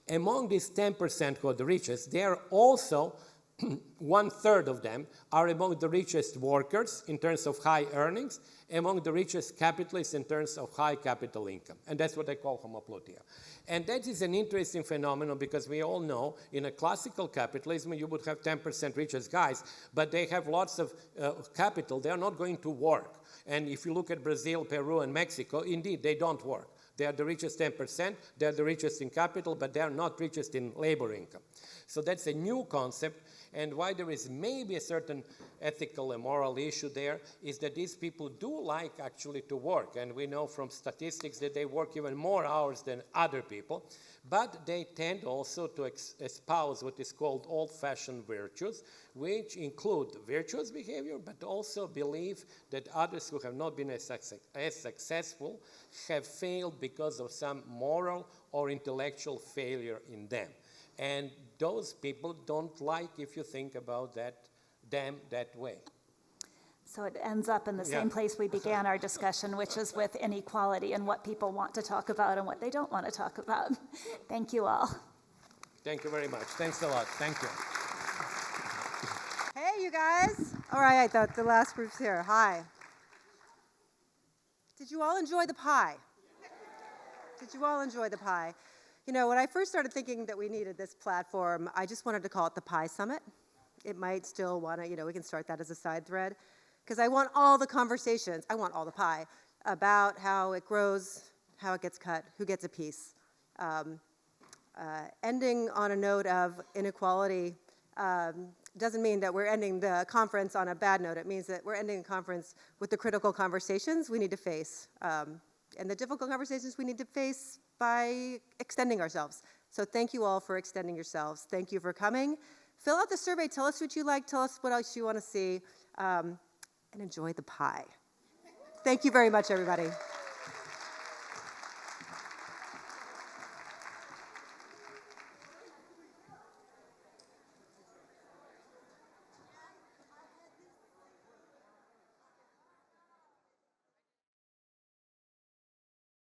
S15: among these 10% who are the richest, they are also, 1/3 of them are among the richest workers in terms of high earnings, among the richest capitalists in terms of high capital income. And that's what I call homoploutia. And that is an interesting phenomenon because we all know in a classical capitalism you would have 10% richest guys, but they have lots of capital. They are not going to work. And if you look at Brazil, Peru, and Mexico, indeed, they don't work. They are the richest 10%, they are the richest in capital, but they are not richest in labor income. So that's a new concept, and why there is maybe a certain ethical and moral issue there is that these people do like actually to work, and we know from statistics that they work even more hours than other people, but they tend also to espouse what is called old-fashioned virtues, which include virtuous behavior, but also belief that others who have not been as successful have failed because of some moral or intellectual failure in them. And those people don't like if you think about them that way.
S13: So it ends up in the same place we began our discussion, which is with inequality and what people want to talk about and what they don't want to talk about. Thank you all.
S15: Thank you very much. Thanks a lot. Thank you.
S2: Hey, you guys. All right, the last group's here. Hi. Did you all enjoy the pie? Did you all enjoy the pie? You know, when I first started thinking that we needed this platform, I just wanted to call it the Pie Summit. It might still want to, we can start that as a side thread, because I want all the conversations, I want all the pie, about how it grows, how it gets cut, who gets a piece. Ending on a note of inequality doesn't mean that we're ending the conference on a bad note. It means that we're ending the conference with the critical conversations we need to face, and the difficult conversations we need to face by extending ourselves. So thank you all for extending yourselves. Thank you for coming. Fill out the survey. Tell us what you like. Tell us what else you want to see. And enjoy the pie. Thank you very much, everybody.